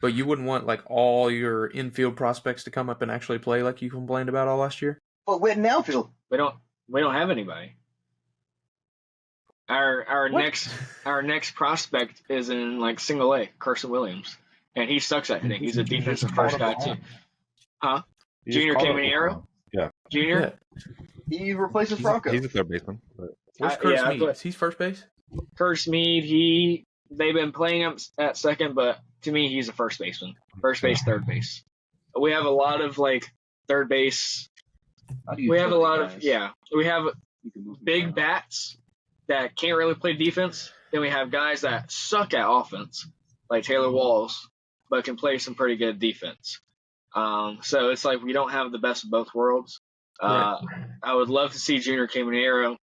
but you wouldn't want like all your infield prospects to come up and actually play like you complained about all last year. But Witt in the outfield. We don't have anybody. Our next prospect is in like single A, Carson Williams, and he sucks at hitting. He's a defensive first guy too. Huh? He Junior just called Caminero? up. Yeah. Junior? He replaces Franco. He's a third baseman. But Where's yeah, Curtis I Mead? thought- Is he first base? Curtis Mead, they've been playing him at second, but to me he's a first baseman. First base, third base. We have a lot of like third base. We have a lot of we have big bats that can't really play defense. Then we have guys that suck at offense, like Taylor Walls, but can play some pretty good defense. So it's like we don't have the best of both worlds. I would love to see Junior Caminero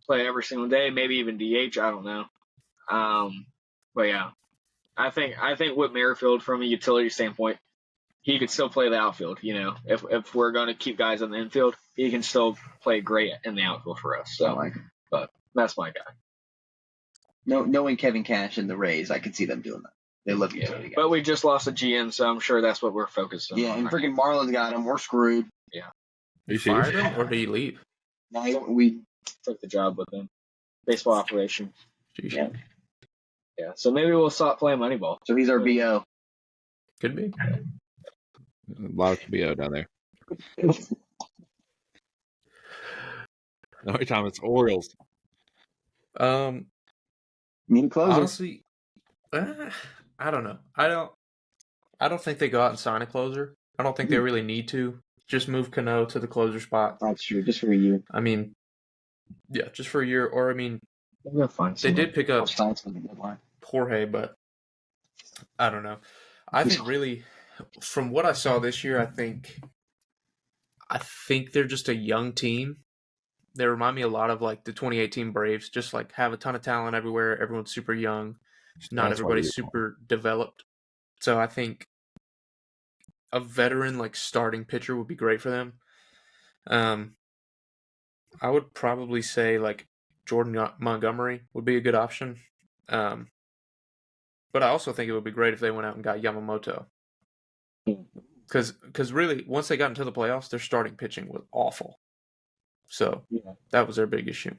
play every single day, maybe even DH. I don't know. But yeah, I think Whit Merrifield, from a utility standpoint, he could still play the outfield. If we're going to keep guys in the infield, he can still play great in the outfield for us. So, but that's my guy. Knowing Kevin Cash and the Rays, I could see them doing that. They love utility guys. But we just lost a GM, so I'm sure that's what we're focused on. Yeah, and freaking Marlins got him. We're screwed. are you Fired serious? him or did he leave? Now we took the job with him. Baseball operation. Jeez. Yeah. Yeah, so maybe we'll stop playing Moneyball. so he's our BO. Could be. A lot of BO down there. The only time it's Orioles. Need a closer. Honestly, I don't know. I don't think they go out and sign a closer. I don't think they really need to. Just move Cano to the closer spot. That's true. Just for a year. I mean, yeah, just for a year. Or I mean, We'll find they did pick up Science for the deadline. Jorge, but I don't know. I think really, from what I saw this year, I think they're just a young team. They remind me a lot of like the 2018 Braves, just like have a ton of talent everywhere. Everyone's super young. Not That's why everybody's we- super developed. So I think a veteran like starting pitcher would be great for them. I would probably say like Jordan Montgomery would be a good option. But I also think it would be great if they went out and got Yamamoto. Because really, once they got into the playoffs, their starting pitching was awful. So that was their big issue.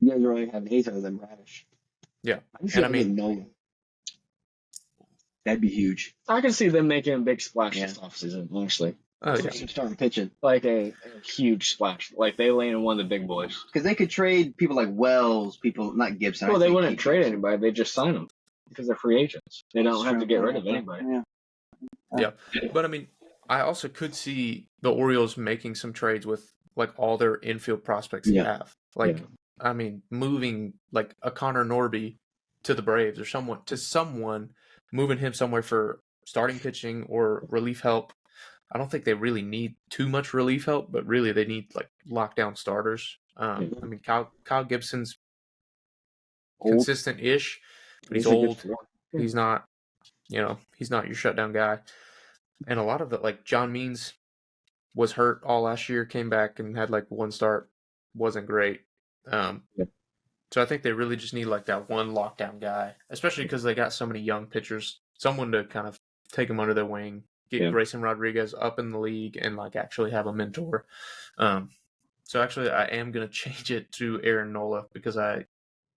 You guys really have hates other than Radish. Yeah. And I mean, Nolan. That'd be huge. I can see them making a big splash Yeah. this offseason, honestly. Oh, yeah. Starting pitching. Like a huge splash. Like they land in one of the big boys. Because they could trade people like Wells, people, not Gibson. Well, I they think wouldn't he- trade anybody. They just sign them because they're free agents. They don't have to get rid of anybody. Yeah. Yeah. But I mean, I also could see the Orioles making some trades with like all their infield prospects they have. Like, I mean, moving like a Connor Norby to the Braves or someone moving him somewhere for starting pitching or relief help. I don't think they really need too much relief help, but really they need like lockdown starters. I mean, Kyle Gibson's consistent-ish, but he's old. He's not, he's not your shutdown guy. And a lot of it, like John Means was hurt all last year, came back and had like one start, wasn't great. So I think they really just need like that one lockdown guy, especially because they got so many young pitchers, someone to kind of take them under their wing, get Grayson Rodriguez up in the league and like actually have a mentor. So actually I am going to change it to Aaron Nola because I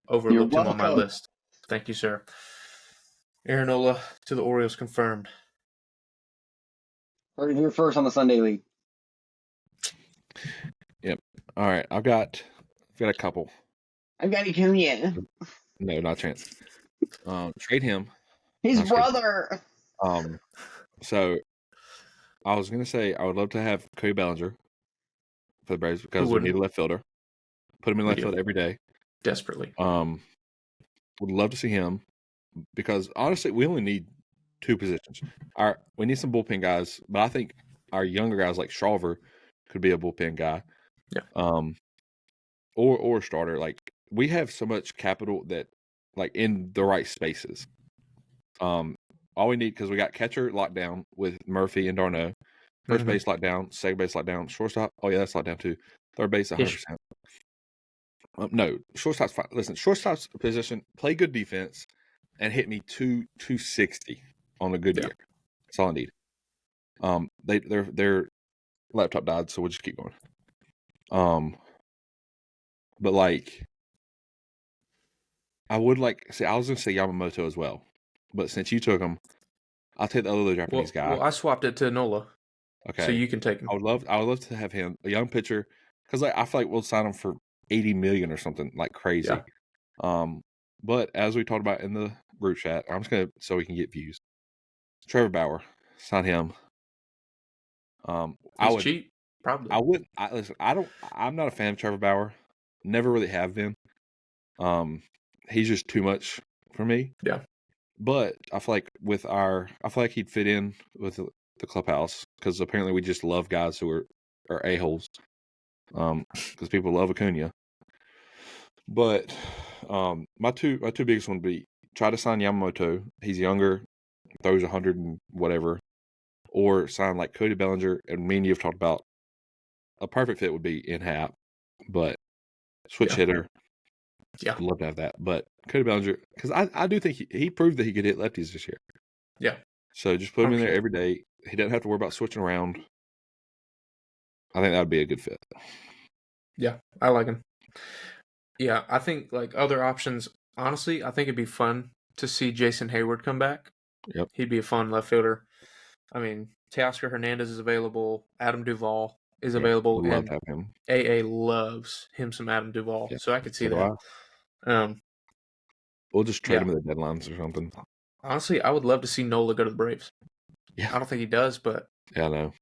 overlooked him on my list. Thank you, sir. Aaron Nola to the Orioles confirmed. Heard it here first on the Sunday League. Yep. All right. I've got a couple. I've got Acuna. No, not a chance. Trade him. His Not trade him. brother. So I was gonna say I would love to have Cody Bellinger for the Braves because we need a left fielder. Put him in left field every day. Desperately. Would love to see him because honestly, we only need 2 positions. We need some bullpen guys, but I think our younger guys like Shawver could be a bullpen guy. Yeah. Or a starter. Like we have so much capital that like in the right spaces. All we need because we got catcher locked down with Murphy and Darno. First base locked down, second base locked down, shortstop. Oh yeah, that's locked down too. Third base 100%. No, shortstop's fine. Listen, shortstop's position, play good defense, and hit me 260 on a good year. That's all I need. Their laptop died, so we'll just keep going. But like, I would like see. I was gonna say Yamamoto as well, but since you took him, I'll take the other Japanese guy. Well, I swapped it to Nola. Okay, so you can take him. I would love to have him, a young pitcher, because like I feel like we'll sign him for $80 million or something like crazy. Yeah. But as we talked about in the group chat, I'm just gonna so we can get views. Trevor Bauer, sign him. He's cheap, probably. I wouldn't. Listen, I'm not a fan of Trevor Bauer. Never really have been. He's just too much for me. Yeah. But I feel like he'd fit in with the clubhouse because apparently we just love guys who are a-holes. Because people love Acuna. But my two biggest ones would be try to sign Yamamoto. He's younger, throws 100 and whatever. Or sign like Cody Bellinger, and me and you have talked about a perfect fit would be in Hap, but switch hitter. Yeah, I'd love to have that. But Cody Bellinger, because I do think he proved that he could hit lefties this year. Yeah. So just put him in there every day. He doesn't have to worry about switching around. I think that would be a good fit. Yeah, I like him. Yeah, I think like other options, honestly, I think it'd be fun to see Jason Hayward come back. Yep. He'd be a fun left fielder. I mean, Teoscar Hernandez is available. Adam Duvall is available. We'd love to have him. AA loves him some Adam Duvall, so I could see that. We'll just trade him at the deadlines or something. Honestly, I would love to see Nola go to the Braves. Yeah. I don't think he does, but... Yeah, I know.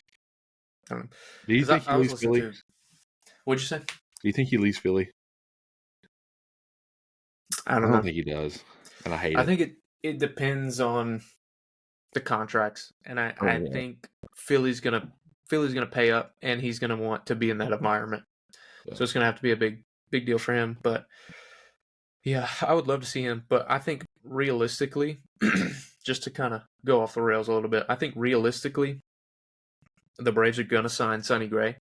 I don't know. Do you think he leaves Philly? What'd you say? Do you think he leaves Philly? I don't know. I don't think he does, and I hate it. I think it depends on the contracts, and I think Philly's gonna pay up, and he's gonna want to be in that environment. Yeah. So it's gonna have to be a big deal for him. But yeah, I would love to see him. But I think realistically, just to kind of go off the rails a little bit, I think realistically, the Braves are gonna sign Sonny Gray.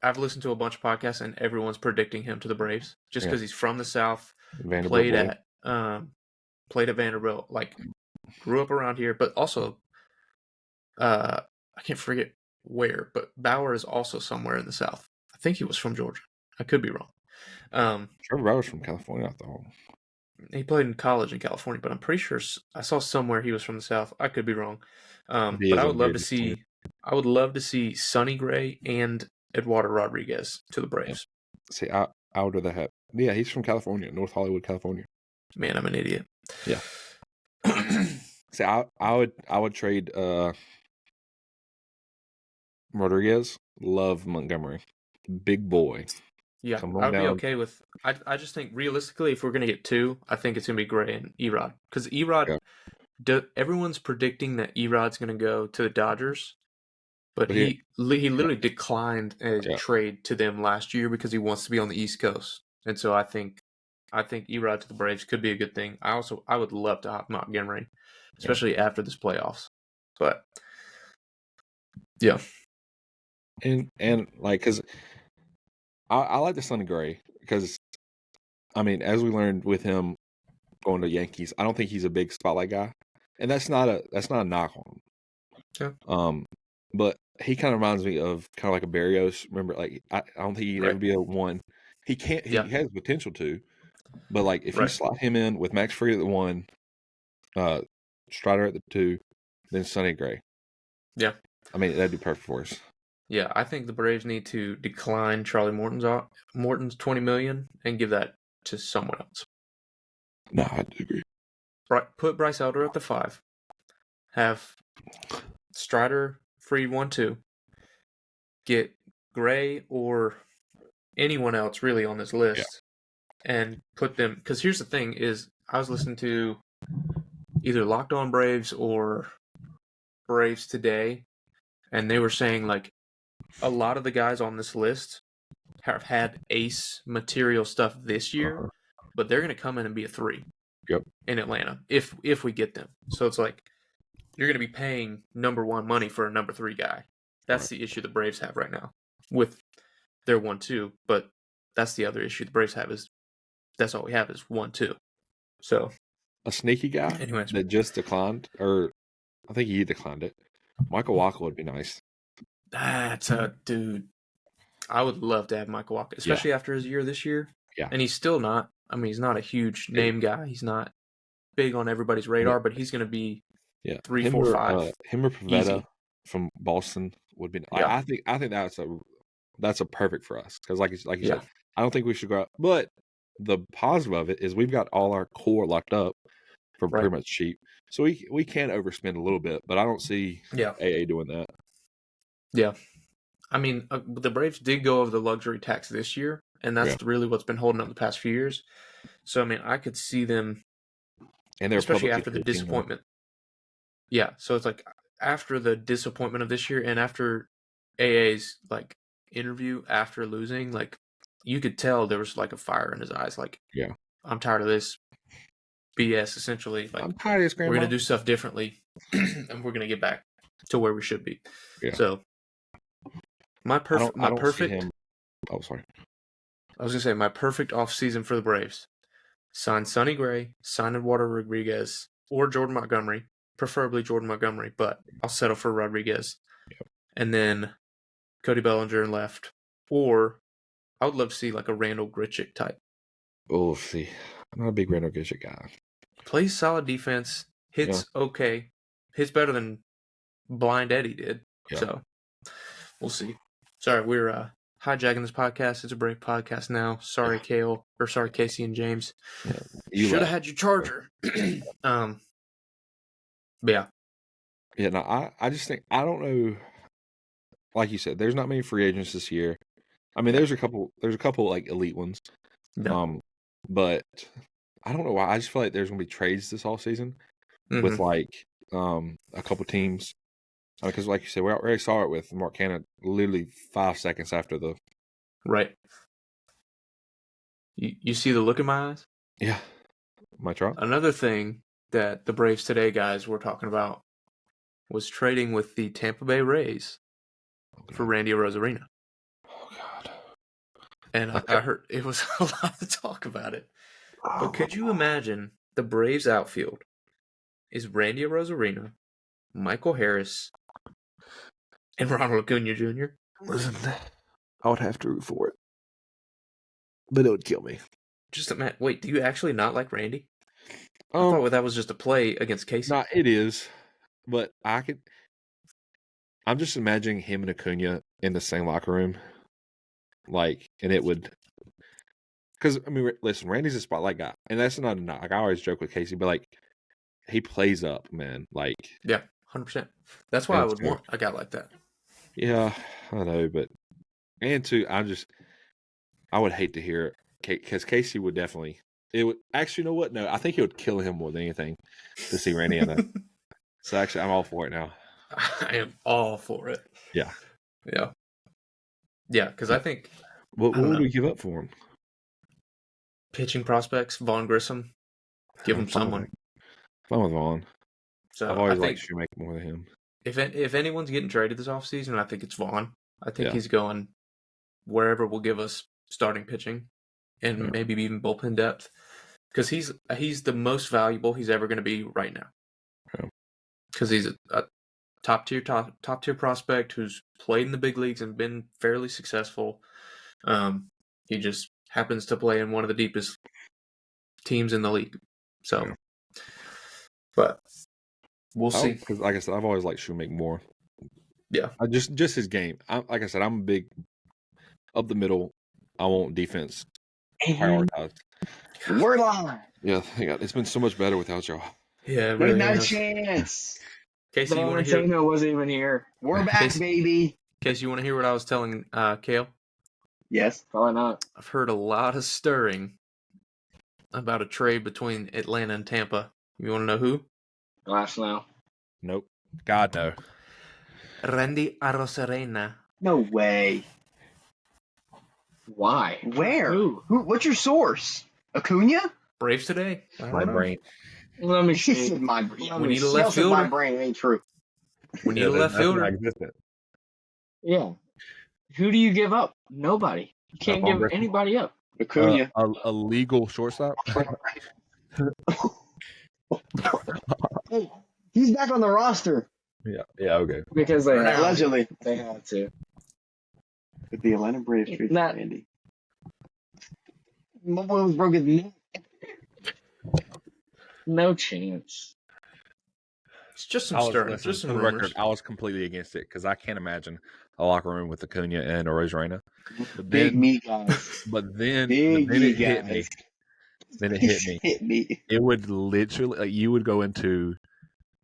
I've listened to a bunch of podcasts, and everyone's predicting him to the Braves just because he's from the South, played at Vanderbilt, like grew up around here, but also I can't forget where, but Bauer is also somewhere in the South. I think he was from Georgia. I could be wrong. Trevor Bauer's from California, I thought. He played in college in California, but I'm pretty sure I saw somewhere he was from the South. I could be wrong. But I would love to see Sonny Gray and Eduardo Rodriguez to the Braves. Yeah. See, I would rather have. Yeah, he's from California, North Hollywood, California. Man, I'm an idiot. Yeah. See, I would trade Rodriguez. Love Montgomery, big boy. Yeah, I'd be okay with. I just think realistically, if we're gonna get 2, I think it's gonna be Gray and Erod, because Erod. Yeah. Everyone's predicting that Erod's gonna go to the Dodgers. But he literally declined a trade to them last year because he wants to be on the East Coast, and so I think Erod to the Braves could be a good thing. I would love to have Montgomery, especially after this playoffs. But yeah, and like because I like the Sonny Gray because I mean as we learned with him going to Yankees, I don't think he's a big spotlight guy, and that's not a knock on him. Yeah. But he kind of reminds me of kind of like a Barrios. Remember, like I don't think he'd ever be a 1. He can't. He has potential to, but like if you slot him in with Max Fried at the 1, Strider at the 2, then Sonny Gray. Yeah. I mean, that'd be perfect for us. Yeah, I think the Braves need to decline Charlie Morton's $20 million and give that to someone else. No, I agree. Put Bryce Elder at the 5. Have Strider free 1-2. Get Gray or anyone else really on this list and put them. Because here's the thing: is I was listening to either Locked On Braves or Braves Today, and they were saying like a lot of the guys on this list have had ace material stuff this year, but they're going to come in and be a 3 in Atlanta if we get them. So it's like you're going to be paying number 1 money for a number 3 guy. That's the issue the Braves have right now with their 1-2, but that's the other issue the Braves have is that's all we have is 1-2. So a sneaky guy that just declined, or I think he declined it. Michael Wacha would be nice. That's a dude. I would love to have Michael Wacha, especially after his year this year. Yeah. And he's still not. I mean, he's not a huge name guy. He's not big on everybody's radar, but he's going to be 3, 4, 5. Him or Pavetta from Boston would be. I think that's a perfect for us because, like you said, I don't think we should go out. But the positive of it is we've got all our core locked up for pretty much cheap, so we can overspend a little bit. But I don't see AA doing that. Yeah. I mean, the Braves did go over the luxury tax this year, and that's really what's been holding up the past few years. So, I mean, I could see them, and they're especially after the disappointment. Yeah, so it's like after the disappointment of this year and after AA's like interview after losing, like you could tell there was like a fire in his eyes. Like, I'm tired of this BS. Essentially, like I'm tired of this. We're gonna do stuff differently, and we're gonna get back to where we should be. Yeah. So. My perfect. Oh, sorry. I was gonna say my perfect offseason for the Braves: sign Sonny Gray, sign Eduardo Rodriguez, or Jordan Montgomery, preferably Jordan Montgomery, but I'll settle for Rodriguez. And then Cody Bellinger left, or I would love to see like a Randall Grichuk type. Oh, see, I'm not a big Randall Grichuk guy. Plays solid defense, hits okay, hits better than Blind Eddie did. Yeah. So we'll see. Sorry, we're hijacking this podcast. It's a break podcast now. Sorry, Casey and James. Yeah, you should have had your charger. But yeah. Yeah, no, I just think I don't know. Like you said, there's not many free agents this year. I mean, there's a couple like elite ones. No. But I don't know why. I just feel like there's gonna be trades this all season with like a couple teams. Because, like you said, we already saw it with Mark Cannon literally 5 seconds after the. Right. You see the look in my eyes? Yeah. My try. Another thing that the Braves Today guys were talking about was trading with the Tampa Bay Rays for Randy Arozarena. Oh, God. And I heard it was a lot to talk about it. But could you imagine the Braves outfield is Randy Arozarena, Michael Harris, and Ronald Acuna Jr.? Listen, I would have to root for it. But it would kill me. Just imagine. Wait, do you actually not like Randy? I thought that was just a play against Casey. No, it is. But I'm just imagining him and Acuna in the same locker room. Like, and it would. Because, I mean, listen, Randy's a spotlight guy. And that's not a knock. Like, I always joke with Casey, but, like, he plays up, man. Like. Yeah, 100%. That's why I would want a guy like that. Yeah, I know, but and two, I would hate to hear it because Casey would definitely. It would actually, you know what? No, I think it would kill him more than anything to see Randy in that. So actually, I'm all for it now. I am all for it. Yeah, because I think. What would we give up for him? Pitching prospects, Vaughn Grissom. Give him someone. Fun with Vaughn. So I've always liked Shoemaker more than him. If anyone's getting traded this offseason, I think it's Vaughn. I think he's going wherever will give us starting pitching and maybe even bullpen depth because he's the most valuable he's ever going to be right now. Because he's a top tier prospect who's played in the big leagues and been fairly successful. He just happens to play in one of the deepest teams in the league. So, but We'll see. Because, like I said, I've always liked Shoemaker more. Yeah. Just his game. Like I said, I'm a big up the middle. I want defense prioritized. We're live. Yeah, it's been so much better without y'all. Yeah, it We really not a is. chance. Casey, you want to hear? Valentino wasn't even here. We're back, baby. Casey, you want to hear what I was telling Kale? Yes. Probably not. I've heard a lot of stirring about a trade between Atlanta and Tampa. You want to know who? Glass now. Nope. God, no. Randy Arozarena. No way. Why? Where? Who? What's your source? Acuna? Braves today. I don't My know. brain. Let me He see. said my brain. We need a He left also said my fielder. brain. It ain't true. We need a left fielder. Yeah. Who do you give up? Nobody. You can't give Griffin. anybody up. Acuna. A legal shortstop. Hey, he's back on the roster. Yeah. Okay. Because they had Allegedly. They had to. With the Atlanta Braves trade for Not- Randy. My boy was broke his neck. No chance. It's just some stirring. Just For some the rumors. record, I was completely against it because I can't imagine a locker room with Acuna and Arozarena. Big meat guys. But then Big it meat hit me. guys. Then it hit me. Hit me. It would literally, like, you would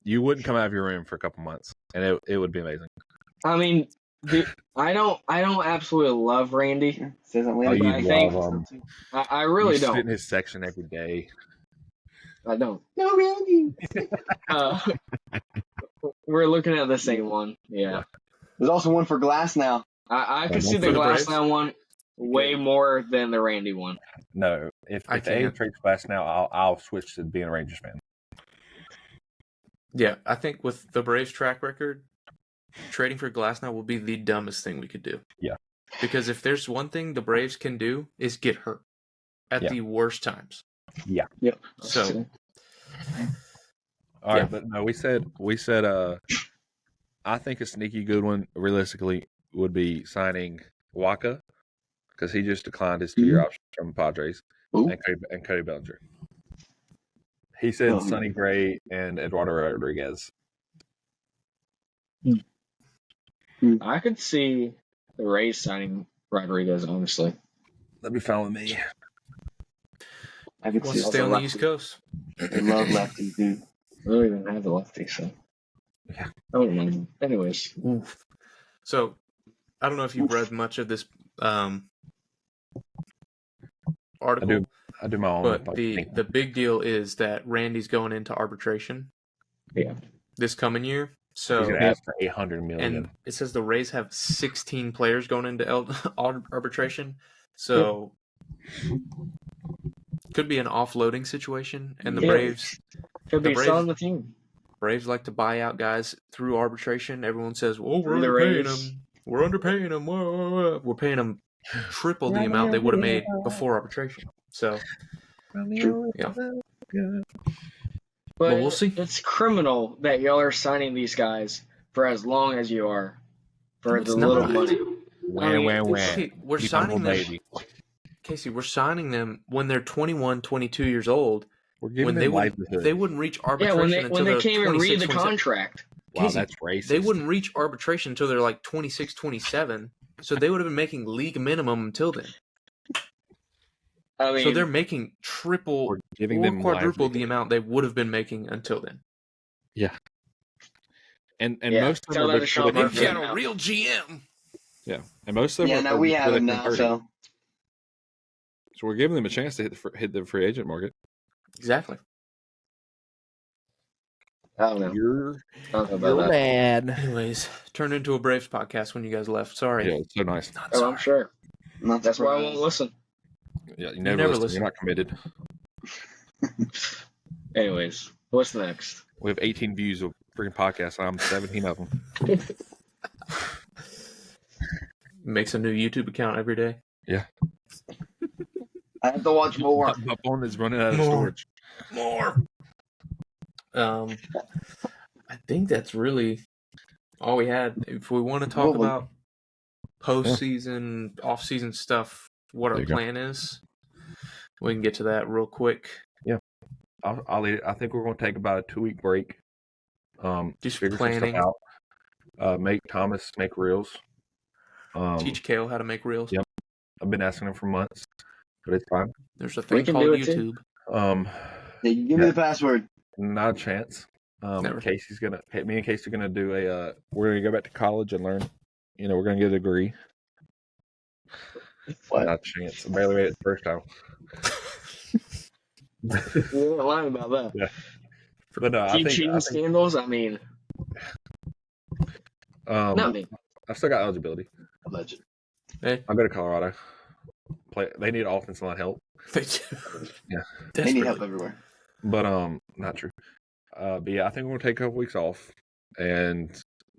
you wouldn't come out of your room for a couple months, and it would be amazing. I mean, I don't absolutely love Randy. Says Atlanta. Oh, you I Braves. think- love I really you sit in don't. his section every day. I don't. No, Randy. We're looking at the same one. Yeah. There's also one for Glass now. I could see For the the Glass Braves? now one way more than the Randy one. No, if I A can't. trades Glass now, I'll switch to being a Rangers fan. Yeah, I think with the Braves' track record, trading for Glasnow will be the dumbest thing we could do. Yeah. Because if there's one thing the Braves can do is get hurt at Yeah. the worst times. Yep. So All right, Yeah. but no, we said I think a sneaky good one realistically would be signing Waka because he just declined his 2-year option from the Padres Ooh. and Cody Bellinger. He said Oh. Sonny Gray and Eduardo Rodriguez. I could see the Rays signing Rodriguez, honestly. That'd be fine with me. I could wants see to stay on the also East Coast. They love lefties, dude. We don't even have the lefty, so. Yeah. I don't know. Anyways. So I don't know if you've read much of this article, I do my own. but the big deal is that Randy's going into arbitration. Yeah. This coming year. he's So gonna ask for $800 million. and it says the Rays have 16 players going into arbitration. So could be an offloading situation, and the Yeah. Braves Could be Braves- selling the team. Braves like to buy out guys through arbitration. Everyone says, "Oh, we're The underpaying Rays. them. We're underpaying them. We're paying them triple the amount they would have made before arbitration." So yeah. But we'll see. It's criminal that y'all are signing these guys for as long as you are. For It's the little not. money. Wham. Okay, we're Keep on signing the them. baby. Casey, we're signing them when they're 21, 22 years old. We're giving When them livelihood. they wouldn't reach Yeah, arbitration when they until they're can't even 26, read the 27. contract. Wow, Casey, that's racist. They wouldn't reach arbitration until they're like 26, 27. So they would have been making league minimum until then. I mean, So they're making triple We're giving or them quadruple livelihood. the amount they would have been making until then. And Yeah, most of tell them that are to before Sean they Murphy. They've turn got 30. a real GM. Yeah, and most of them Yeah, are now we before have they him turn now, 30. so So we're giving them a chance to hit the free agent market. Exactly. I don't know. You're I don't know about that. bad. Anyways, turned into a Braves podcast when you guys left. Sorry. Yeah, it's so nice. Not Oh, sorry. I'm sure. not That's why I surprised. won't listen. Yeah, you never never listen. listen. You're not committed. Anyways, what's next? We have 18 views of freaking podcasts. And I'm 17 of them. Makes a new YouTube account every day. I have to watch more. My phone is running out of More. storage. More. I think that's really all we had. If we want to talk Well, about postseason, off-season stuff, what There our you go. plan is, we can get to that real quick. I think we're going to take about a 2-week break Just figure planning. some stuff out. Make Thomas make reels. Teach Kale how to make reels. Yep. I've been asking him for months, but it's fine. There's a We thing can called do it YouTube. Hey, give me the password. Not a chance. Never. Me and Casey are gonna do we're gonna go back to college and learn. We're gonna get a degree. What? Not a chance. I barely made it the first time. You're not lying about that. Yeah. But no, I think Cheating scandals. I mean, not me. I've still got eligibility. Alleged. Hey. I'll go to Colorado. They need offensive line help. Yeah. They need help everywhere. But not true. But yeah, I think we're gonna take a couple weeks off and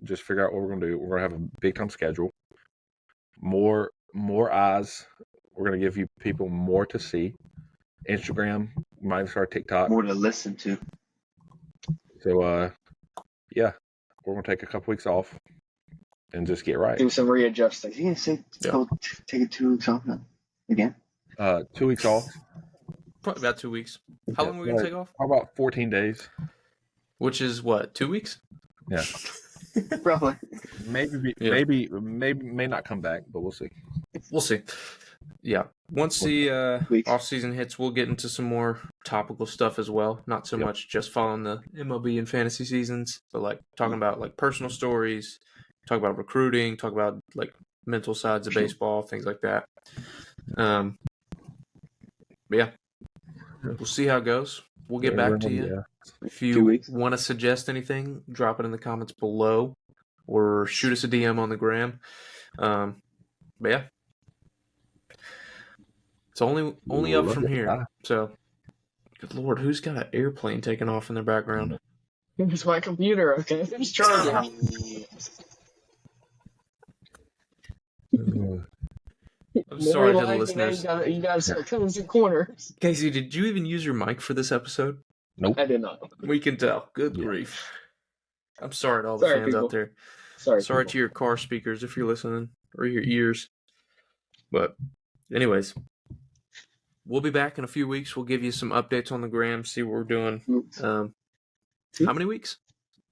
just figure out what we're gonna do. We're gonna have a big time schedule. More eyes. We're gonna give you people more to see. Instagram, might start TikTok. More to listen to. So yeah, we're gonna take a couple weeks off and just get right. Do some readjusting. You gonna say take it 2 weeks off now? Again? 2 weeks off. Probably about 2 weeks. How long are we going to take off? How about 14 days? Which is what, 2 weeks? Yeah. Roughly. Maybe may not come back, but we'll see. We'll see. Yeah. Once the Weeks. off season hits, we'll get into some more topical stuff as well. Not so much just following the MLB and fantasy seasons, but like talking about like personal stories, talk about recruiting, talk about like mental sides of baseball, things like that. But yeah, we'll see how it goes. We'll get back to you. Yeah. If 2 you weeks. want to suggest anything, drop it in the comments below or shoot us a DM on the gram. But yeah, it's only up from here. So, good Lord, who's got an airplane taking off in their background? It's my computer. Okay, it's charging. I'm sorry to the More light, listeners. You gotta start cutting some corners. Casey, did you even use your mic for this episode? Nope. I did not. We can tell. Good Yeah. grief. I'm sorry to all the Sorry, fans people. out there. Sorry. Sorry people. to your car speakers if you're listening, or your ears. But anyways, we'll be back in a few weeks. We'll give you some updates on the gram, see what we're doing. How many weeks?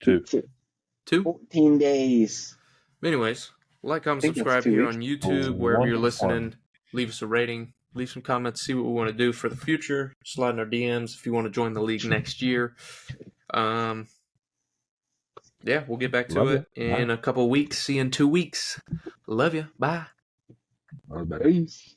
2. 2? 14 days. Anyways, like, comment, think that's subscribe 2 here weeks. on YouTube, wherever you're 1 listening. Leave us a rating. Leave some comments. See what we want to do for the future. Slide in our DMs if you want to join the league next year. Yeah, we'll get back to Love it ya. in a couple of weeks. See you in 2 weeks. Love you. Bye. That was better. Peace.